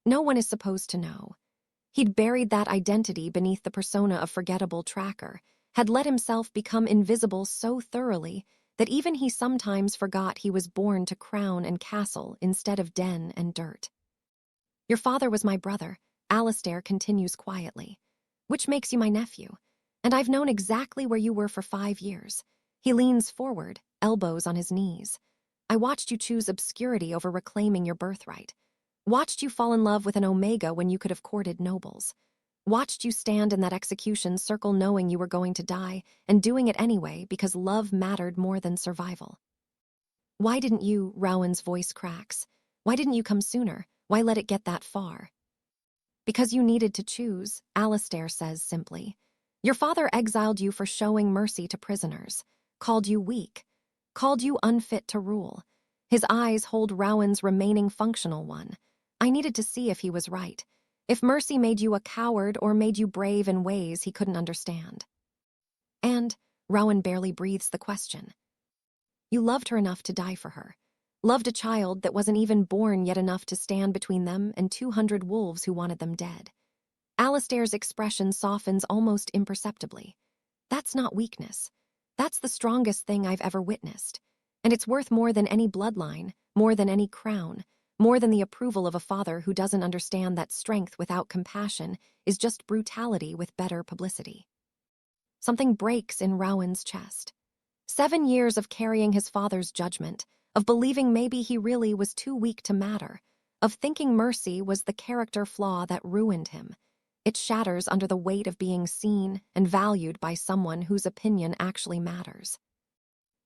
No one is supposed to know. He'd buried that identity beneath the persona of forgettable tracker, had let himself become invisible so thoroughly that even he sometimes forgot he was born to crown and castle instead of den and dirt. Your father was my brother, Alistair continues quietly, which makes you my nephew, and I've known exactly where you were for 5 years. He leans forward, elbows on his knees. I watched you choose obscurity over reclaiming your birthright. Watched you fall in love with an Omega when you could have courted nobles. Watched you stand in that execution circle knowing you were going to die and doing it anyway because love mattered more than survival. Why didn't you, Rowan's voice cracks. Why didn't you come sooner? Why let it get that far? Because you needed to choose, Alistair says simply. Your father exiled you for showing mercy to prisoners, called you weak, called you unfit to rule. His eyes hold Rowan's remaining functional one. I needed to see if he was right, if mercy made you a coward or made you brave in ways he couldn't understand. And, Rowan barely breathes the question. You loved her enough to die for her. Loved a child that wasn't even born yet enough to stand between them and 200 wolves who wanted them dead. Alistair's expression softens almost imperceptibly. That's not weakness. That's the strongest thing I've ever witnessed. And it's worth more than any bloodline, more than any crown, more than the approval of a father who doesn't understand that strength without compassion is just brutality with better publicity. Something breaks in Rowan's chest. 7 years of carrying his father's judgment, of believing maybe he really was too weak to matter, of thinking mercy was the character flaw that ruined him. It shatters under the weight of being seen and valued by someone whose opinion actually matters.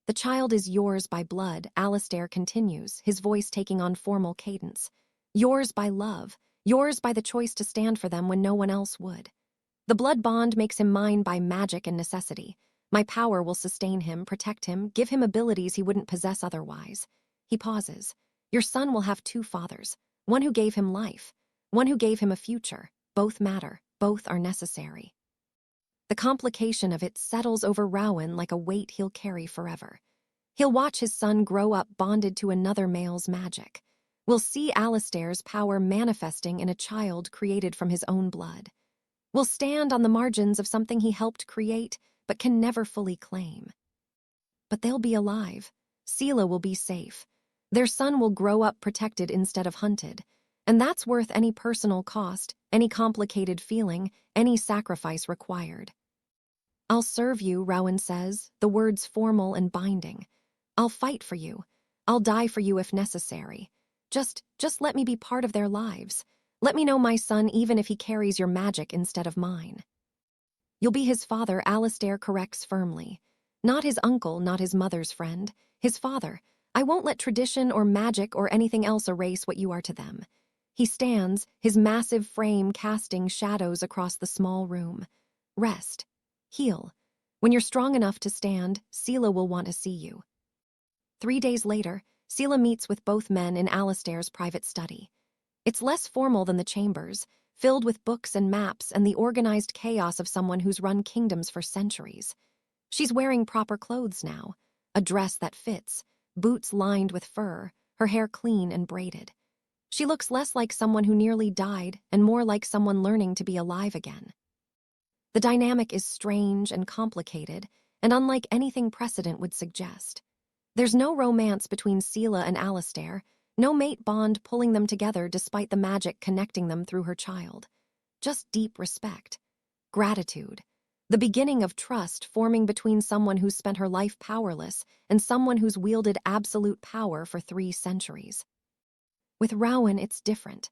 The child is yours by blood, Alistair continues, his voice taking on formal cadence. Yours by love, yours by the choice to stand for them when no one else would. The blood bond makes him mine by magic and necessity. My power will sustain him, protect him, give him abilities he wouldn't possess otherwise. He pauses. Your son will have 2 fathers, one who gave him life, one who gave him a future. Both matter, both are necessary. The complication of it settles over Rowan like a weight he'll carry forever. He'll watch his son grow up bonded to another male's magic. We'll see Alistair's power manifesting in a child created from his own blood. We'll stand on the margins of something he helped create, but can never fully claim. But they'll be alive. Seela will be safe. Their son will grow up protected instead of hunted. And that's worth any personal cost, any complicated feeling, any sacrifice required. I'll serve you, Rowan says, the words formal and binding. I'll fight for you. I'll die for you if necessary. Just let me be part of their lives. Let me know my son even if he carries your magic instead of mine. You'll be his father, Alistair corrects firmly. Not his uncle, not his mother's friend. His father. I won't let tradition or magic or anything else erase what you are to them. He stands, his massive frame casting shadows across the small room. Rest. Heal. When you're strong enough to stand, Seela will want to see you. 3 days later, Seela meets with both men in Alistair's private study. It's less formal than the chambers, filled with books and maps and the organized chaos of someone who's run kingdoms for centuries. She's wearing proper clothes now, a dress that fits, boots lined with fur, her hair clean and braided. She looks less like someone who nearly died and more like someone learning to be alive again. The dynamic is strange and complicated, and unlike anything precedent would suggest. There's no romance between Seela and Alistair, no mate bond pulling them together despite the magic connecting them through her child. Just deep respect. Gratitude. The beginning of trust forming between someone who's spent her life powerless and someone who's wielded absolute power for 3 centuries. With Rowan, it's different.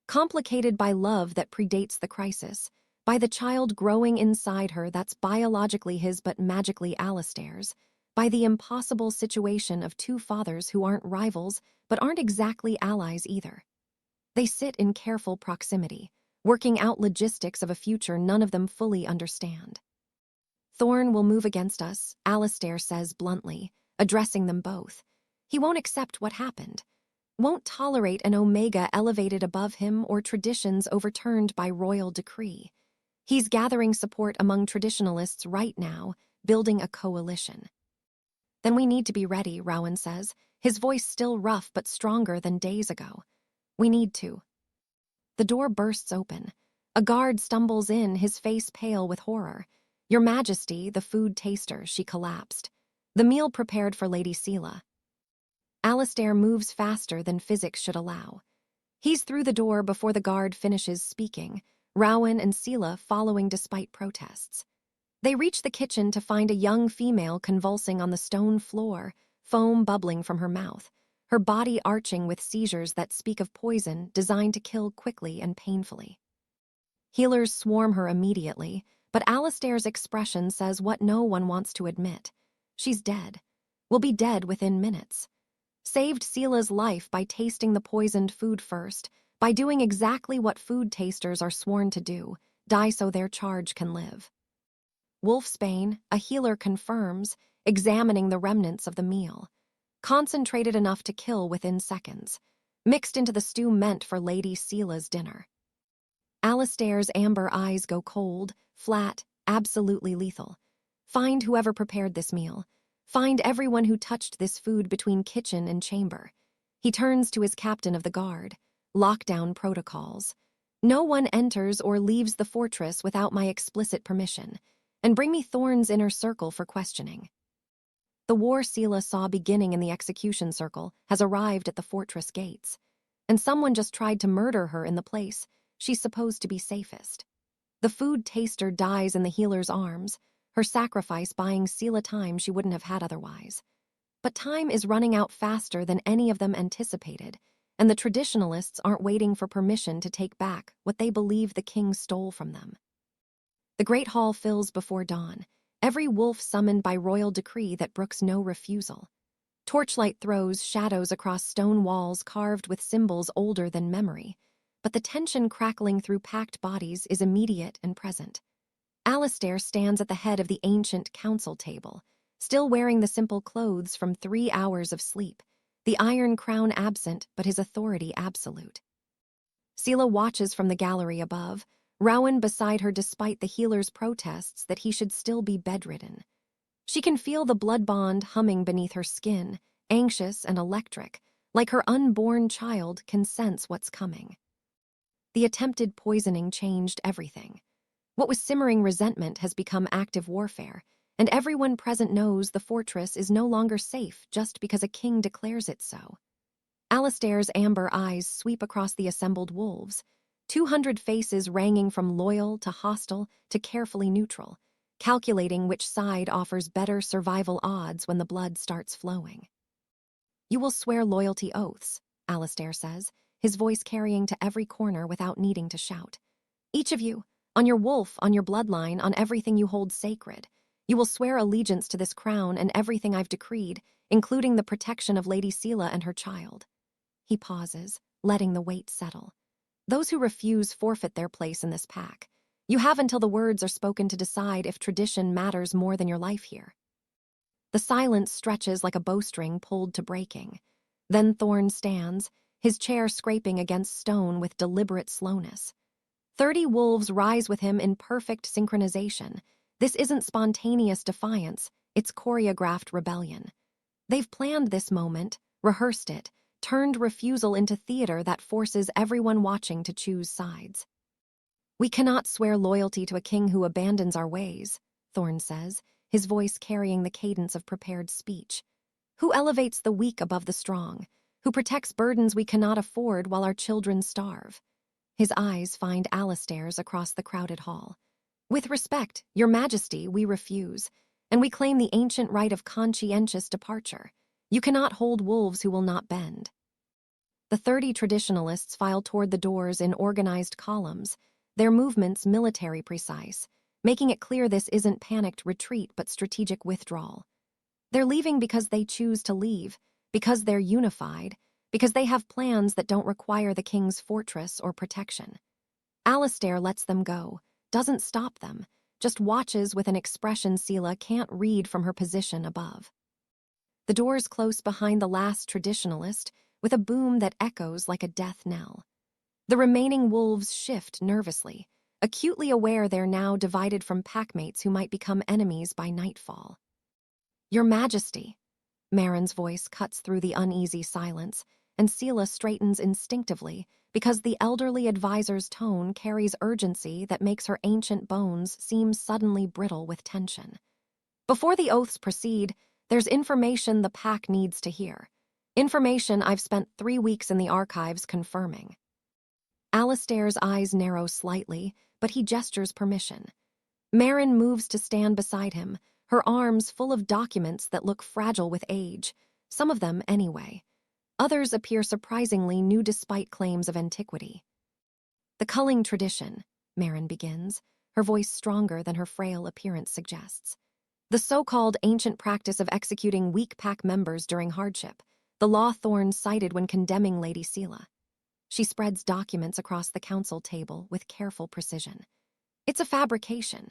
Complicated by love that predates the crisis, by the child growing inside her that's biologically his but magically Alistair's, by the impossible situation of 2 fathers who aren't rivals but aren't exactly allies either. They sit in careful proximity, working out logistics of a future none of them fully understand. Thorn will move against us, Alistair says bluntly, addressing them both. He won't accept what happened. Won't tolerate an Omega elevated above him or traditions overturned by royal decree. He's gathering support among traditionalists right now, building a coalition. Then we need to be ready, Rowan says, his voice still rough but stronger than days ago. We need to. The door bursts open. A guard stumbles in, his face pale with horror. "Your Majesty," the food taster, she collapsed. "The meal prepared for Lady Sela." Alistair moves faster than physics should allow. He's through the door before the guard finishes speaking, Rowan and Sela following despite protests. They reach the kitchen to find a young female convulsing on the stone floor, foam bubbling from her mouth, her body arching with seizures that speak of poison designed to kill quickly and painfully. Healers swarm her immediately, but Alistair's expression says what no one wants to admit. She's dead. Will be dead within minutes. Saved Sela's life by tasting the poisoned food first, by doing exactly what food tasters are sworn to do, die so their charge can live. Wolfsbane, a healer, confirms, examining the remnants of the meal. Concentrated enough to kill within seconds, mixed into the stew meant for Lady Sela's dinner. Alistair's amber eyes go cold, flat, absolutely lethal. Find whoever prepared this meal. Find everyone who touched this food between kitchen and chamber. He turns to his captain of the guard. Lockdown protocols. No one enters or leaves the fortress without my explicit permission, and bring me Thorn's inner circle for questioning. The war Sela saw beginning in the execution circle has arrived at the fortress gates, and someone just tried to murder her in the place she's supposed to be safest. The food taster dies in the healer's arms, her sacrifice buying Sela time she wouldn't have had otherwise. But time is running out faster than any of them anticipated, and the traditionalists aren't waiting for permission to take back what they believe the king stole from them. The great hall fills before dawn, every wolf summoned by royal decree that brooks no refusal. Torchlight throws shadows across stone walls carved with symbols older than memory, but the tension crackling through packed bodies is immediate and present. Alistair stands at the head of the ancient council table, still wearing the simple clothes from 3 hours of sleep, the iron crown absent but his authority absolute. Sela watches from the gallery above, Rowan beside her despite the healer's protests that he should still be bedridden. She can feel the blood bond humming beneath her skin, anxious and electric, like her unborn child can sense what's coming. The attempted poisoning changed everything. What was simmering resentment has become active warfare, and everyone present knows the fortress is no longer safe just because a king declares it so. Alistair's amber eyes sweep across the assembled wolves, 200 faces ranging from loyal to hostile to carefully neutral, calculating which side offers better survival odds when the blood starts flowing. "You will swear loyalty oaths," Alistair says, his voice carrying to every corner without needing to shout. "Each of you, on your wolf, on your bloodline, on everything you hold sacred. You will swear allegiance to this crown and everything I've decreed, including the protection of Lady Sela and her child." He pauses, letting the weight settle. Those who refuse forfeit their place in this pack. You have until the words are spoken to decide if tradition matters more than your life here. The silence stretches like a bowstring pulled to breaking. Then Thorn stands, his chair scraping against stone with deliberate slowness. 30 wolves rise with him in perfect synchronization. This isn't spontaneous defiance, it's choreographed rebellion. They've planned this moment, rehearsed it, turned refusal into theater that forces everyone watching to choose sides. "We cannot swear loyalty to a king who abandons our ways," Thorn says, his voice carrying the cadence of prepared speech. "Who elevates the weak above the strong, who protects burdens we cannot afford while our children starve." His eyes find Alistair's across the crowded hall. "With respect, Your Majesty, we refuse, and we claim the ancient right of conscientious departure. You cannot hold wolves who will not bend." The 30 traditionalists file toward the doors in organized columns, their movements military precise, making it clear this isn't panicked retreat but strategic withdrawal. They're leaving because they choose to leave, because they're unified, because they have plans that don't require the king's fortress or protection. Alistair lets them go, doesn't stop them, just watches with an expression Sela can't read from her position above. The doors close behind the last traditionalist with a boom that echoes like a death knell. The remaining wolves shift nervously, acutely aware they're now divided from packmates who might become enemies by nightfall. "Your Majesty," Marin's voice cuts through the uneasy silence, and Seela straightens instinctively because the elderly advisor's tone carries urgency that makes her ancient bones seem suddenly brittle with tension. Before the oaths proceed, there's information the pack needs to hear. Information I've spent 3 weeks in the archives confirming. Alistair's eyes narrow slightly, but he gestures permission. Marin moves to stand beside him, her arms full of documents that look fragile with age, some of them anyway. Others appear surprisingly new despite claims of antiquity. The culling tradition, Marin begins, her voice stronger than her frail appearance suggests. The so-called ancient practice of executing weak pack members during hardship, the law Thorn cited when condemning Lady Seela. She spreads documents across the council table with careful precision. It's a fabrication,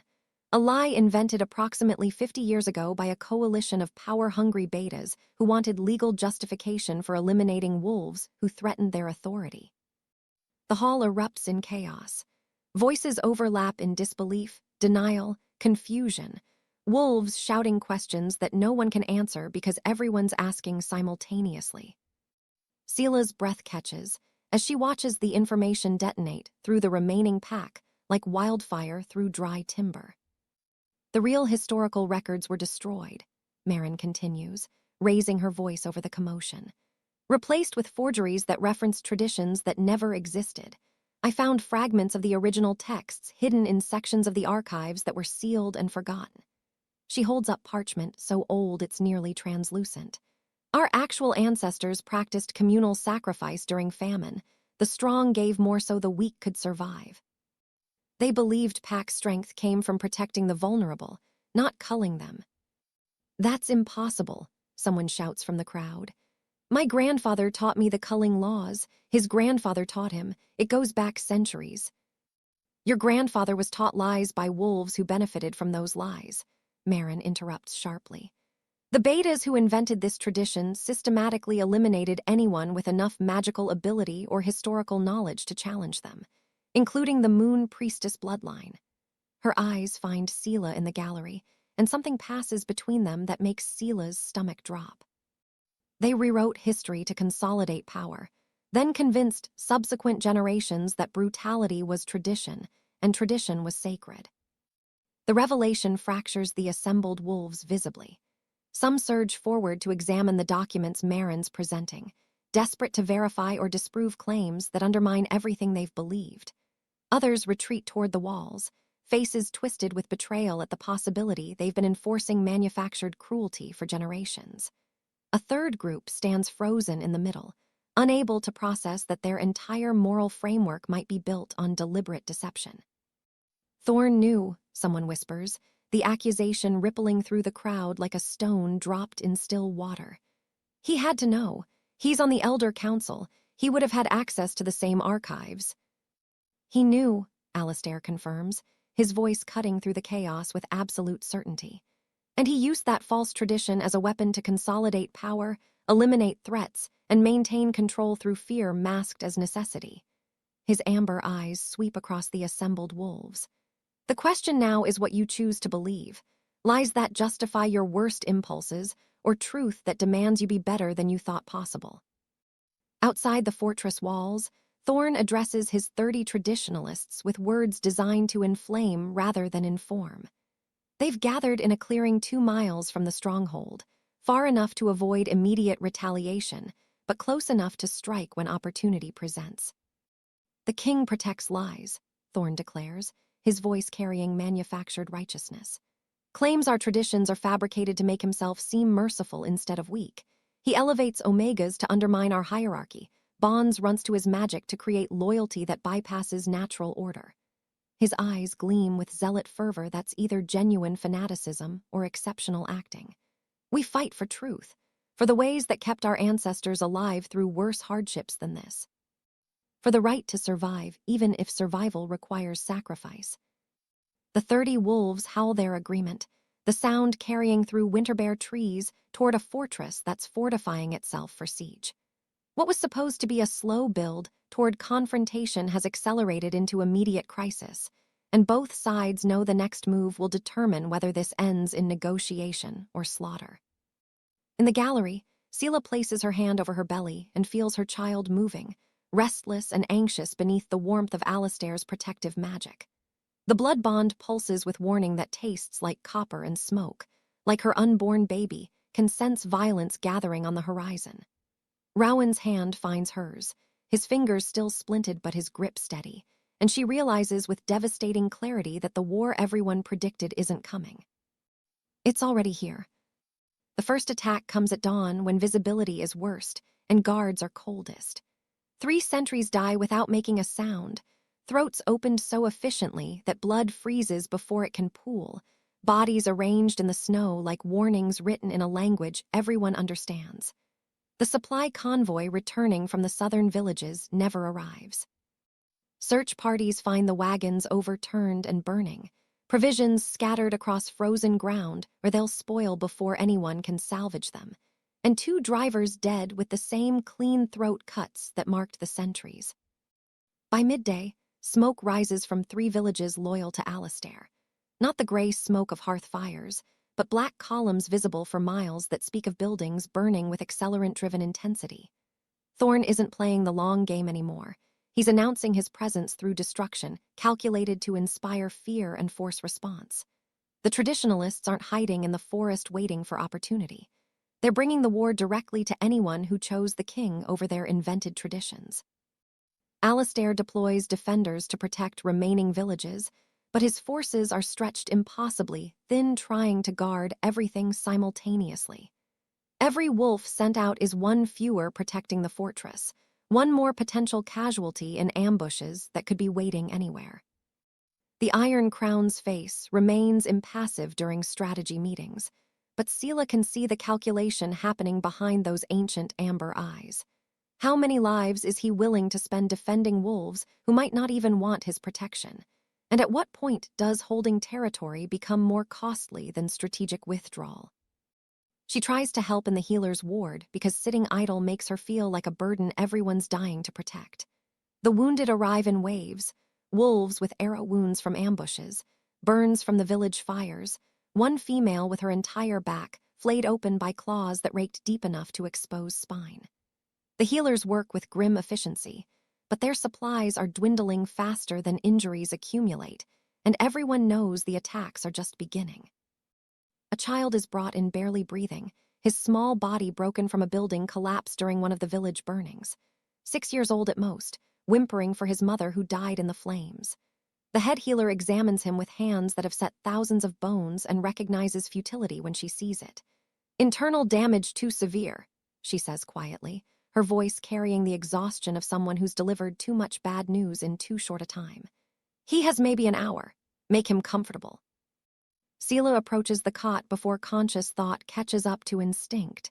a lie invented approximately 50 years ago by a coalition of power-hungry betas who wanted legal justification for eliminating wolves who threatened their authority. The hall erupts in chaos. Voices overlap in disbelief, denial, confusion. Wolves shouting questions that no one can answer because everyone's asking simultaneously. Seela's breath catches as she watches the information detonate through the remaining pack like wildfire through dry timber. The real historical records were destroyed, Marin continues, raising her voice over the commotion. Replaced with forgeries that referenced traditions that never existed. I found fragments of the original texts hidden in sections of the archives that were sealed and forgotten. She holds up parchment so old it's nearly translucent. Our actual ancestors practiced communal sacrifice during famine. The strong gave more so the weak could survive. They believed pack strength came from protecting the vulnerable, not culling them. That's impossible, someone shouts from the crowd. My grandfather taught me the culling laws. His grandfather taught him. It goes back centuries. Your grandfather was taught lies by wolves who benefited from those lies, Marin interrupts sharply. The betas who invented this tradition systematically eliminated anyone with enough magical ability or historical knowledge to challenge them, including the Moon Priestess bloodline. Her eyes find Seela in the gallery, and something passes between them that makes Seela's stomach drop. They rewrote history to consolidate power, then convinced subsequent generations that brutality was tradition, and tradition was sacred. The revelation fractures the assembled wolves visibly. Some surge forward to examine the documents Marin's presenting, desperate to verify or disprove claims that undermine everything they've believed. Others retreat toward the walls, faces twisted with betrayal at the possibility they've been enforcing manufactured cruelty for generations. A third group stands frozen in the middle, unable to process that their entire moral framework might be built on deliberate deception. Thorn knew, someone whispers, the accusation rippling through the crowd like a stone dropped in still water. He had to know. He's on the Elder Council. He would have had access to the same archives. He knew, Alistair confirms, his voice cutting through the chaos with absolute certainty. And he used that false tradition as a weapon to consolidate power, eliminate threats, and maintain control through fear masked as necessity. His amber eyes sweep across the assembled wolves. The question now is what you choose to believe. Lies that justify your worst impulses, or truth that demands you be better than you thought possible. Outside the fortress walls, Thorn addresses his 30 traditionalists with words designed to inflame rather than inform. They've gathered in a clearing 2 miles from the stronghold, far enough to avoid immediate retaliation, but close enough to strike when opportunity presents. The king protects lies, Thorn declares, his voice carrying manufactured righteousness. Claims our traditions are fabricated to make himself seem merciful instead of weak. He elevates omegas to undermine our hierarchy, bonds Runts to his magic to create loyalty that bypasses natural order. His eyes gleam with zealot fervor that's either genuine fanaticism or exceptional acting. We fight for truth, for the ways that kept our ancestors alive through worse hardships than this. For the right to survive, even if survival requires sacrifice. The 30 wolves howl their agreement, the sound carrying through winter-bare trees toward a fortress that's fortifying itself for siege. What was supposed to be a slow build toward confrontation has accelerated into immediate crisis, and both sides know the next move will determine whether this ends in negotiation or slaughter. In the gallery, Seela places her hand over her belly and feels her child moving, restless and anxious beneath the warmth of Alistair's protective magic. The blood bond pulses with warning that tastes like copper and smoke. Like her unborn baby, can sense violence gathering on the horizon. Rowan's hand finds hers, his fingers still splinted but his grip steady, and she realizes with devastating clarity that the war everyone predicted isn't coming. It's already here. The first attack comes at dawn when visibility is worst and guards are coldest. 3 sentries die without making a sound, throats opened so efficiently that blood freezes before it can pool, bodies arranged in the snow like warnings written in a language everyone understands. The supply convoy returning from the southern villages never arrives. Search parties find the wagons overturned and burning, provisions scattered across frozen ground where they'll spoil before anyone can salvage them, and 2 drivers dead with the same clean throat cuts that marked the sentries. By midday, smoke rises from 3 villages loyal to Alistair. Not the gray smoke of hearth fires, but black columns visible for miles that speak of buildings burning with accelerant-driven intensity. Thorn isn't playing the long game anymore. He's announcing his presence through destruction, calculated to inspire fear and force response. The traditionalists aren't hiding in the forest waiting for opportunity. They're bringing the war directly to anyone who chose the king over their invented traditions. Alistair deploys defenders to protect remaining villages, but his forces are stretched impossibly thin, trying to guard everything simultaneously. Every wolf sent out is 1 fewer protecting the fortress, 1 more potential casualty in ambushes that could be waiting anywhere. The Iron Crown's face remains impassive during strategy meetings, but Seela can see the calculation happening behind those ancient amber eyes. How many lives is he willing to spend defending wolves who might not even want his protection? And at what point does holding territory become more costly than strategic withdrawal? She tries to help in the healer's ward because sitting idle makes her feel like a burden everyone's dying to protect. The wounded arrive in waves, wolves with arrow wounds from ambushes, burns from the village fires, 1 female with her entire back flayed open by claws that raked deep enough to expose spine. The healers work with grim efficiency, but their supplies are dwindling faster than injuries accumulate, and everyone knows the attacks are just beginning. A child is brought in barely breathing, his small body broken from a building collapsed during one of the village burnings. 6 years old at most, whimpering for his mother who died in the flames. The head healer examines him with hands that have set thousands of bones and recognizes futility when she sees it. "Internal damage too severe," she says quietly, her voice carrying the exhaustion of someone who's delivered too much bad news in too short a time. "He has maybe an hour. Make him comfortable." Seela approaches the cot before conscious thought catches up to instinct.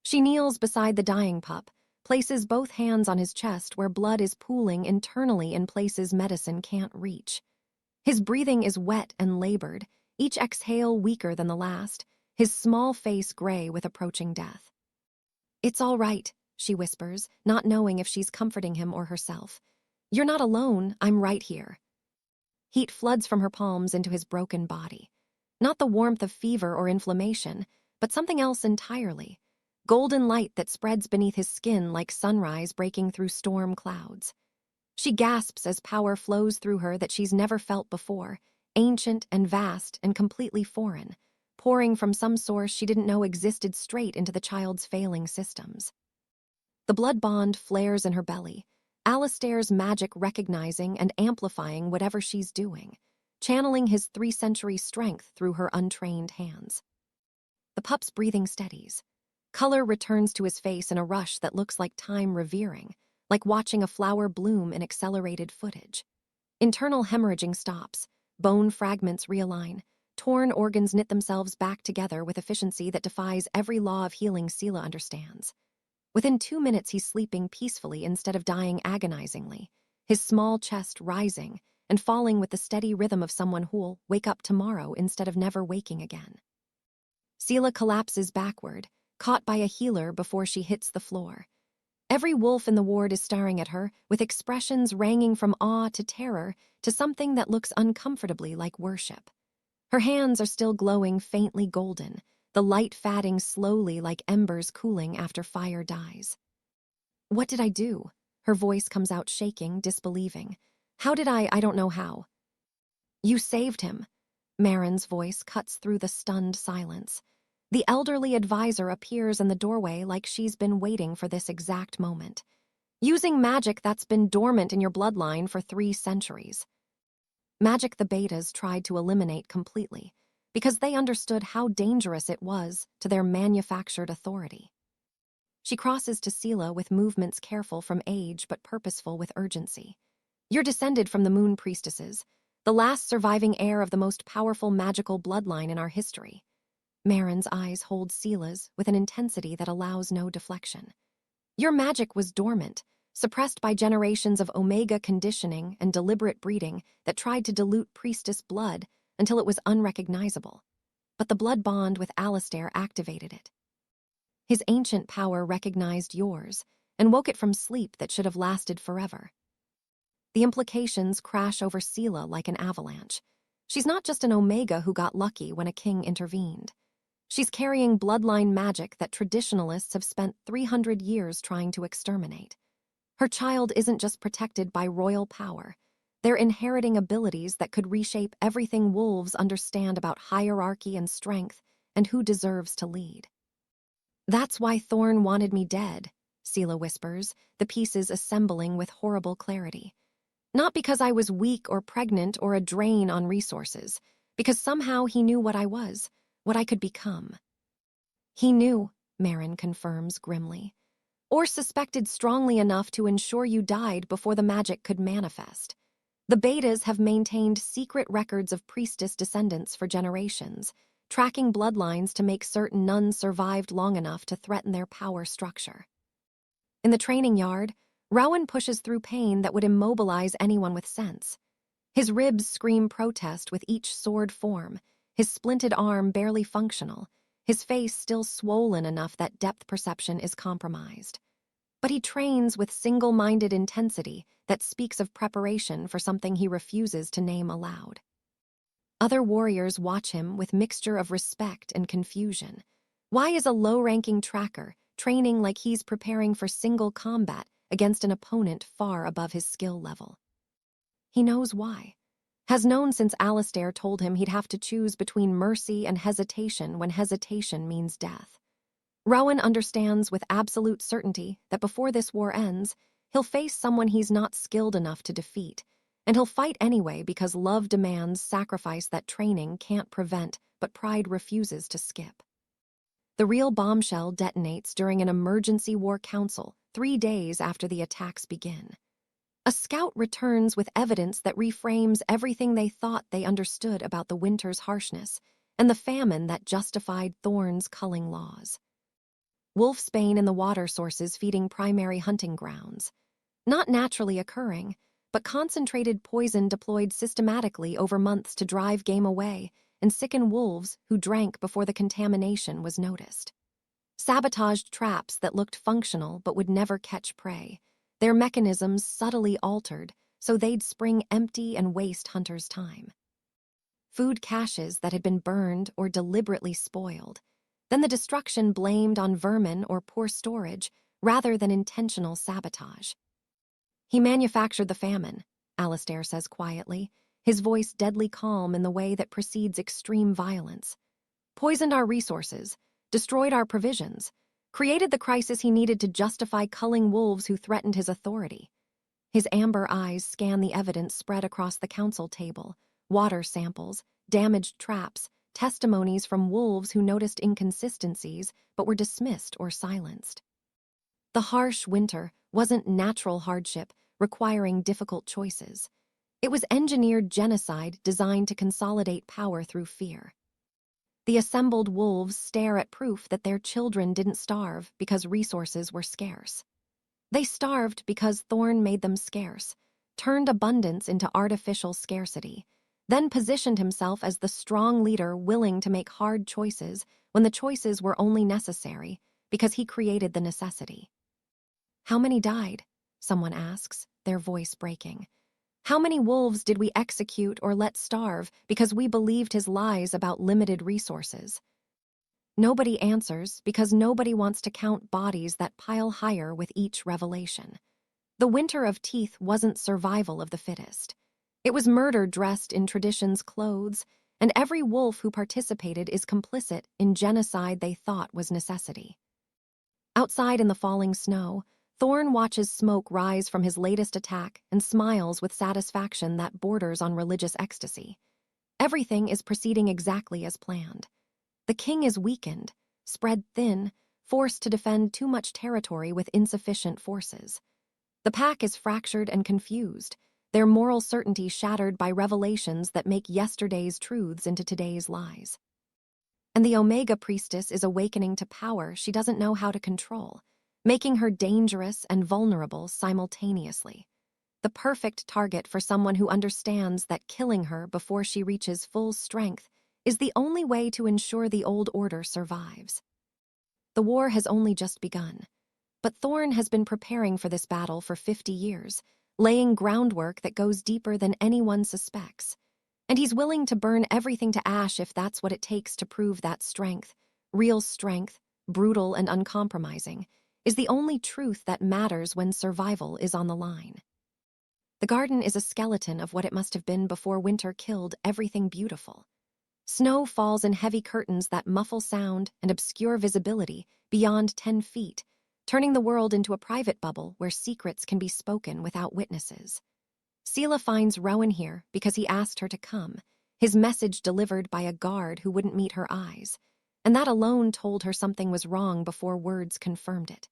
She kneels beside the dying pup, places both hands on his chest where blood is pooling internally in places medicine can't reach. His breathing is wet and labored, each exhale weaker than the last, his small face gray with approaching death. "It's all right," she whispers, not knowing if she's comforting him or herself. "You're not alone, I'm right here." Heat floods from her palms into his broken body. Not the warmth of fever or inflammation, but something else entirely. Golden light that spreads beneath his skin like sunrise breaking through storm clouds. She gasps as power flows through her that she's never felt before, ancient and vast and completely foreign, pouring from some source she didn't know existed straight into the child's failing systems. The blood bond flares in her belly, Alistair's magic recognizing and amplifying whatever she's doing, channeling his 3-century strength through her untrained hands. The pup's breathing steadies. Color returns to his face in a rush that looks like time revering, like watching a flower bloom in accelerated footage. Internal hemorrhaging stops, bone fragments realign, torn organs knit themselves back together with efficiency that defies every law of healing Seela understands. Within 2 minutes he's sleeping peacefully instead of dying agonizingly, his small chest rising and falling with the steady rhythm of someone who'll wake up tomorrow instead of never waking again. Seela collapses backward, caught by a healer before she hits the floor. Every wolf in the ward is staring at her, with expressions ranging from awe to terror to something that looks uncomfortably like worship. Her hands are still glowing faintly golden, the light fading slowly like embers cooling after fire dies. What did I do? Her voice comes out shaking, disbelieving. How did I don't know how. You saved him. Marin's voice cuts through the stunned silence. The elderly advisor appears in the doorway like she's been waiting for this exact moment. Using magic that's been dormant in your bloodline for 3 centuries. Magic the Betas tried to eliminate completely, because they understood how dangerous it was to their manufactured authority. She crosses to Sela with movements careful from age but purposeful with urgency. You're descended from the Moon Priestesses, the last surviving heir of the most powerful magical bloodline in our history. Marin's eyes hold Sela's with an intensity that allows no deflection. Your magic was dormant, suppressed by generations of Omega conditioning and deliberate breeding that tried to dilute priestess blood until it was unrecognizable. But the blood bond with Alistair activated it. His ancient power recognized yours and woke it from sleep that should have lasted forever. The implications crash over Sela like an avalanche. She's not just an Omega who got lucky when a king intervened. She's carrying bloodline magic that traditionalists have spent 300 years trying to exterminate. Her child isn't just protected by royal power. They're inheriting abilities that could reshape everything wolves understand about hierarchy and strength and who deserves to lead. That's why Thorn wanted me dead, Sela whispers, the pieces assembling with horrible clarity. Not because I was weak or pregnant or a drain on resources, because somehow he knew what I was, what I could become. He knew, Marin confirms grimly, or suspected strongly enough to ensure you died before the magic could manifest. The Betas have maintained secret records of priestess descendants for generations, tracking bloodlines to make certain none survived long enough to threaten their power structure. In the training yard, Rowan pushes through pain that would immobilize anyone with sense. His ribs scream protest with each sword form, his splinted arm barely functional, his face still swollen enough that depth perception is compromised. But he trains with single-minded intensity that speaks of preparation for something he refuses to name aloud. Other warriors watch him with mixture of respect and confusion. Why is a low-ranking tracker training like he's preparing for single combat against an opponent far above his skill level? He knows why. Has known since Alistair told him he'd have to choose between mercy and hesitation when hesitation means death. Rowan understands with absolute certainty that before this war ends, he'll face someone he's not skilled enough to defeat, and he'll fight anyway because love demands sacrifice that training can't prevent but pride refuses to skip. The real bombshell detonates during an emergency war council 3 days after the attacks begin. A scout returns with evidence that reframes everything they thought they understood about the winter's harshness and the famine that justified Thorn's culling laws. Wolfsbane in the water sources feeding primary hunting grounds. Not naturally occurring, but concentrated poison deployed systematically over months to drive game away and sicken wolves who drank before the contamination was noticed. Sabotaged traps that looked functional but would never catch prey, their mechanisms subtly altered so they'd spring empty and waste hunters' time. Food caches that had been burned or deliberately spoiled, then the destruction blamed on vermin or poor storage rather than intentional sabotage. He manufactured the famine, Alistair says quietly, his voice deadly calm in the way that precedes extreme violence. Poisoned our resources, destroyed our provisions, created the crisis he needed to justify culling wolves who threatened his authority. His amber eyes scan the evidence spread across the council table, water samples, damaged traps, testimonies from wolves who noticed inconsistencies but were dismissed or silenced. The harsh winter wasn't natural hardship requiring difficult choices. It was engineered genocide designed to consolidate power through fear. The assembled wolves stare at proof that their children didn't starve because resources were scarce. They starved because Thorn made them scarce, turned abundance into artificial scarcity, then positioned himself as the strong leader willing to make hard choices when the choices were only necessary because he created the necessity. How many died? Someone asks, their voice breaking. How many wolves did we execute or let starve because we believed his lies about limited resources? Nobody answers because nobody wants to count bodies that pile higher with each revelation. The winter of teeth wasn't survival of the fittest. It was murder dressed in tradition's clothes, and every wolf who participated is complicit in genocide they thought was necessity. Outside in the falling snow, Thorn watches smoke rise from his latest attack and smiles with satisfaction that borders on religious ecstasy. Everything is proceeding exactly as planned. The king is weakened, spread thin, forced to defend too much territory with insufficient forces. The pack is fractured and confused, their moral certainty shattered by revelations that make yesterday's truths into today's lies. And the Omega Priestess is awakening to power she doesn't know how to control, making her dangerous and vulnerable simultaneously. The perfect target for someone who understands that killing her before she reaches full strength is the only way to ensure the old order survives. The war has only just begun, but Thorn has been preparing for this battle for 50 years, laying groundwork that goes deeper than anyone suspects. And he's willing to burn everything to ash if that's what it takes to prove that strength, real strength, brutal and uncompromising, is the only truth that matters when survival is on the line. The garden is a skeleton of what it must have been before winter killed everything beautiful. Snow falls in heavy curtains that muffle sound and obscure visibility beyond 10 feet, turning the world into a private bubble where secrets can be spoken without witnesses. Seela finds Rowan here because he asked her to come, his message delivered by a guard who wouldn't meet her eyes, and that alone told her something was wrong before words confirmed it.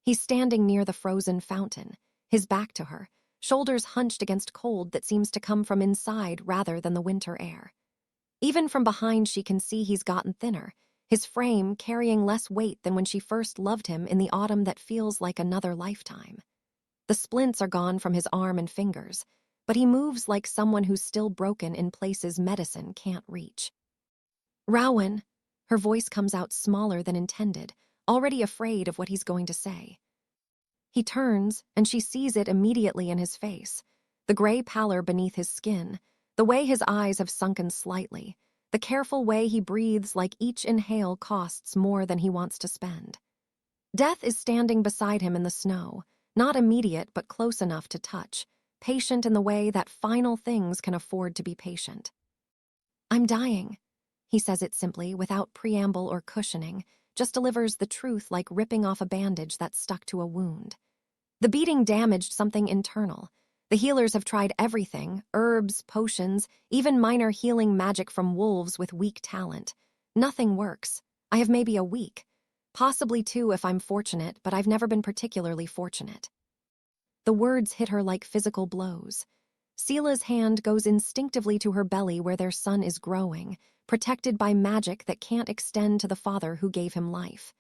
He's standing near the frozen fountain, his back to her, shoulders hunched against cold that seems to come from inside rather than the winter air. Even from behind she can see he's gotten thinner, his frame carrying less weight than when she first loved him in the autumn that feels like another lifetime. The splints are gone from his arm and fingers, but he moves like someone who's still broken in places medicine can't reach. Rowan, her voice comes out smaller than intended, already afraid of what he's going to say. He turns, and she sees it immediately in his face, the gray pallor beneath his skin, the way his eyes have sunken slightly, the careful way he breathes like each inhale costs more than he wants to spend. Death is standing beside him in the snow, not immediate but close enough to touch, patient in the way that final things can afford to be patient. "I'm dying," he says it simply, without preamble or cushioning, just delivers the truth like ripping off a bandage that's stuck to a wound. The beating damaged something internal. The healers have tried everything, herbs, potions, even minor healing magic from wolves with weak talent. Nothing works. I have maybe a week. Possibly 2 if I'm fortunate, but I've never been particularly fortunate. The words hit her like physical blows. Seela's hand goes instinctively to her belly where their son is growing, protected by magic that can't extend to the father who gave him life.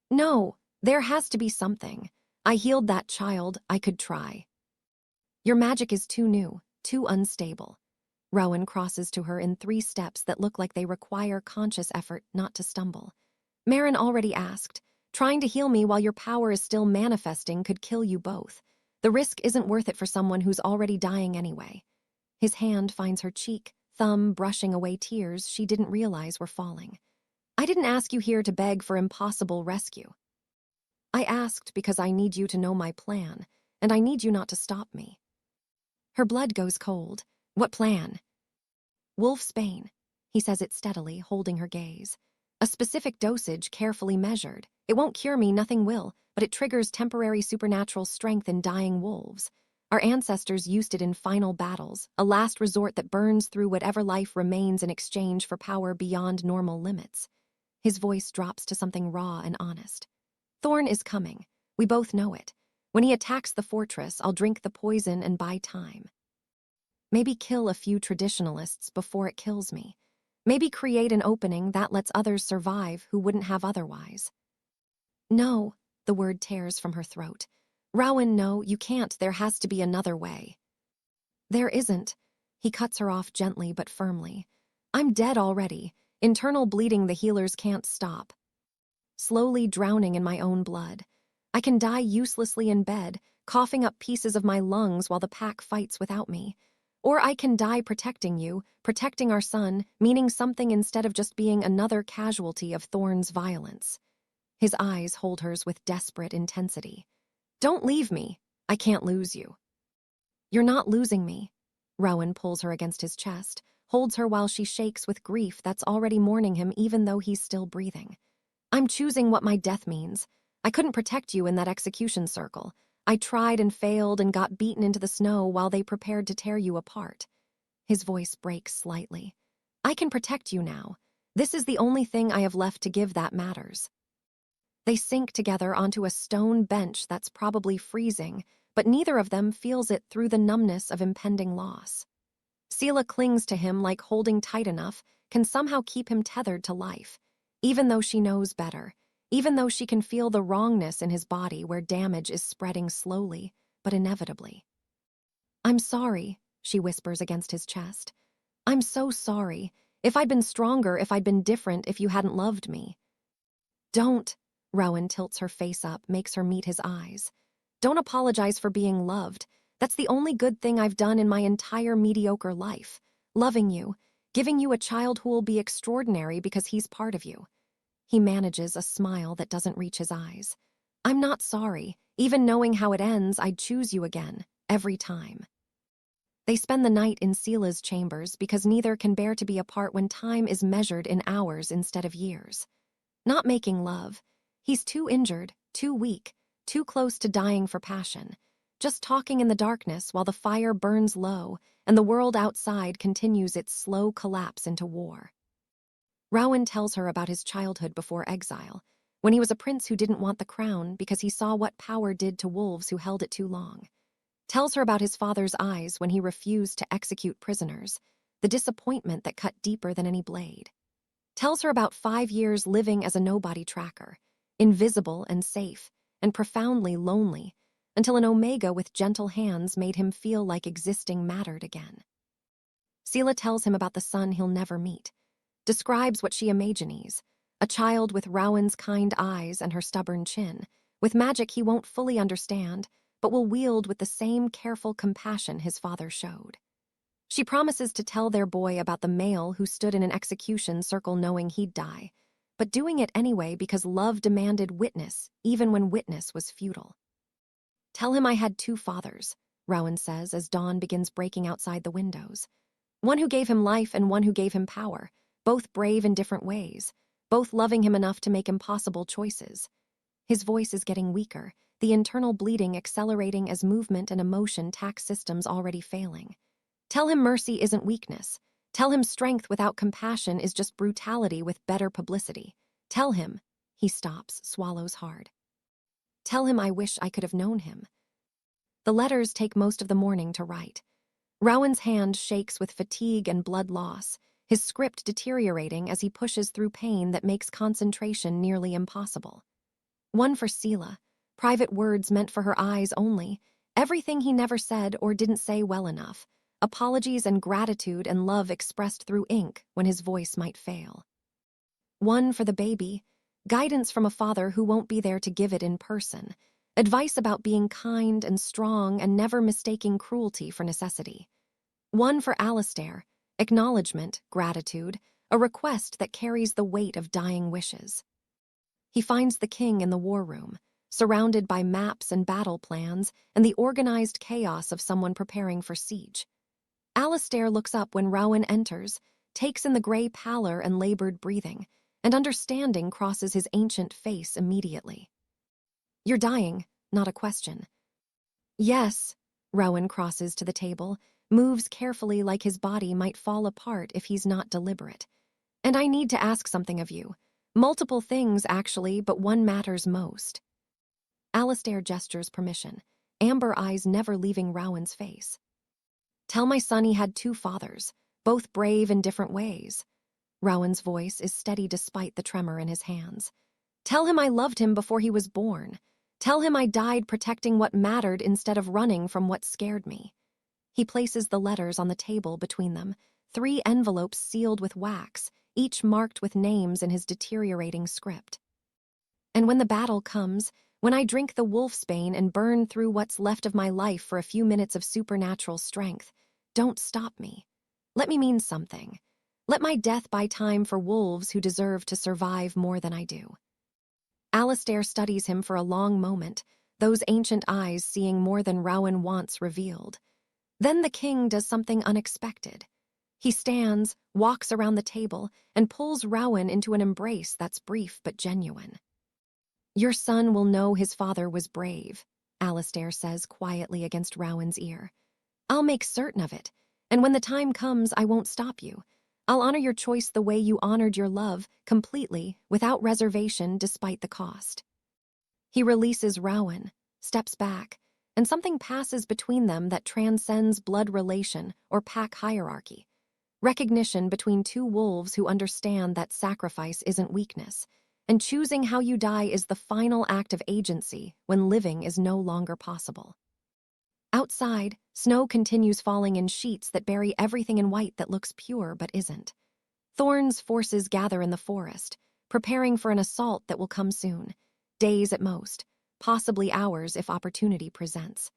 "No, there has to be something. I healed that child, I could try." "Your magic is too new, too unstable." Rowan crosses to her in 3 steps that look like they require conscious effort not to stumble. "Marin already asked. Trying to heal me while your power is still manifesting could kill you both. The risk isn't worth it for someone who's already dying anyway." His hand finds her cheek, thumb brushing away tears she didn't realize were falling. "I didn't ask you here to beg for impossible rescue. I asked because I need you to know my plan, and I need you not to stop me." Her blood goes cold. "What plan?" "Wolfsbane," he says it steadily, holding her gaze. "A specific dosage carefully measured. It won't cure me, nothing will, but it triggers temporary supernatural strength in dying wolves. Our ancestors used it in final battles, a last resort that burns through whatever life remains in exchange for power beyond normal limits." His voice drops to something raw and honest. "Thorn is coming. We both know it. When he attacks the fortress, I'll drink the poison and buy time. Maybe kill a few traditionalists before it kills me. Maybe create an opening that lets others survive who wouldn't have otherwise." "No," the word tears from her throat. "Rowan, no, you can't. There has to be another way." "There isn't." He cuts her off gently but firmly. "I'm dead already. Internal bleeding the healers can't stop. Slowly drowning in my own blood. I can die uselessly in bed, coughing up pieces of my lungs while the pack fights without me. Or I can die protecting you, protecting our son, meaning something instead of just being another casualty of Thorn's violence. His eyes hold hers with desperate intensity. Don't leave me. I can't lose you. You're not losing me. Rowan pulls her against his chest, holds her while she shakes with grief that's already mourning him even though he's still breathing. I'm choosing what my death means. I couldn't protect you in that execution circle. I tried and failed and got beaten into the snow while they prepared to tear you apart. His voice breaks slightly. I can protect you now. This is the only thing I have left to give that matters. They sink together onto a stone bench that's probably freezing, but neither of them feels it through the numbness of impending loss. Seela clings to him like holding tight enough can somehow keep him tethered to life, even though she knows better, even though she can feel the wrongness in his body where damage is spreading slowly, but inevitably. I'm sorry, she whispers against his chest. I'm so sorry. If I'd been stronger, if I'd been different, if you hadn't loved me. Don't. Rowan tilts her face up, makes her meet his eyes. Don't apologize for being loved. That's the only good thing I've done in my entire mediocre life. Loving you, giving you a child who'll be extraordinary because he's part of you. He manages a smile that doesn't reach his eyes. I'm not sorry. Even knowing how it ends, I'd choose you again, every time. They spend the night in Seela's chambers because neither can bear to be apart when time is measured in hours instead of years. Not making love. He's too injured, too weak, too close to dying for passion. Just talking in the darkness while the fire burns low and the world outside continues its slow collapse into war. Rowan tells her about his childhood before exile, when he was a prince who didn't want the crown because he saw what power did to wolves who held it too long. Tells her about his father's eyes when he refused to execute prisoners, the disappointment that cut deeper than any blade. Tells her about 5 years living as a nobody tracker, invisible and safe, and profoundly lonely, until an Omega with gentle hands made him feel like existing mattered again. Seela tells him about the son he'll never meet, describes what she imagines, a child with Rowan's kind eyes and her stubborn chin, with magic he won't fully understand, but will wield with the same careful compassion his father showed. She promises to tell their boy about the male who stood in an execution circle knowing he'd die, but doing it anyway because love demanded witness, even when witness was futile. Tell him I had 2 fathers, Rowan says as dawn begins breaking outside the windows. One who gave him life and one who gave him power, both brave in different ways, both loving him enough to make impossible choices. His voice is getting weaker, the internal bleeding accelerating as movement and emotion tax systems already failing. Tell him mercy isn't weakness. Tell him strength without compassion is just brutality with better publicity. Tell him, he stops, swallows hard. Tell him I wish I could have known him. The letters take most of the morning to write. Rowan's hand shakes with fatigue and blood loss, his script deteriorating as he pushes through pain that makes concentration nearly impossible. One for Seela, private words meant for her eyes only, everything he never said or didn't say well enough, apologies and gratitude and love expressed through ink when his voice might fail. One for the baby, guidance from a father who won't be there to give it in person, advice about being kind and strong and never mistaking cruelty for necessity. One for Alistair, acknowledgement, gratitude, a request that carries the weight of dying wishes. He finds the king in the war room, surrounded by maps and battle plans and the organized chaos of someone preparing for siege. Alistair looks up when Rowan enters, takes in the gray pallor and labored breathing, and understanding crosses his ancient face immediately. You're dying, not a question. Yes, Rowan crosses to the table, moves carefully like his body might fall apart if he's not deliberate. And I need to ask something of you. Multiple things, actually, but one matters most. Alistair gestures permission, amber eyes never leaving Rowan's face. Tell my son he had 2 fathers, both brave in different ways. Rowan's voice is steady despite the tremor in his hands. Tell him I loved him before he was born. Tell him I died protecting what mattered instead of running from what scared me. He places the letters on the table between them, 3 envelopes sealed with wax, each marked with names in his deteriorating script. And when the battle comes, when I drink the wolfsbane and burn through what's left of my life for a few minutes of supernatural strength, Don't stop me. Let me mean something. Let my death buy time for wolves who deserve to survive more than I do. Alistair studies him for a long moment, those ancient eyes seeing more than Rowan wants revealed. Then the king does something unexpected. He stands, walks around the table, and pulls Rowan into an embrace that's brief but genuine. Your son will know his father was brave, Alistair says quietly against Rowan's ear. I'll make certain of it, and when the time comes, I won't stop you. I'll honor your choice the way you honored your love, completely, without reservation, despite the cost. He releases Rowan, steps back, and something passes between them that transcends blood relation or pack hierarchy. Recognition between two wolves who understand that sacrifice isn't weakness, and choosing how you die is the final act of agency when living is no longer possible. Outside, snow continues falling in sheets that bury everything in white that looks pure but isn't. Thorn's forces gather in the forest, preparing for an assault that will come soon, days at most, possibly hours if opportunity presents.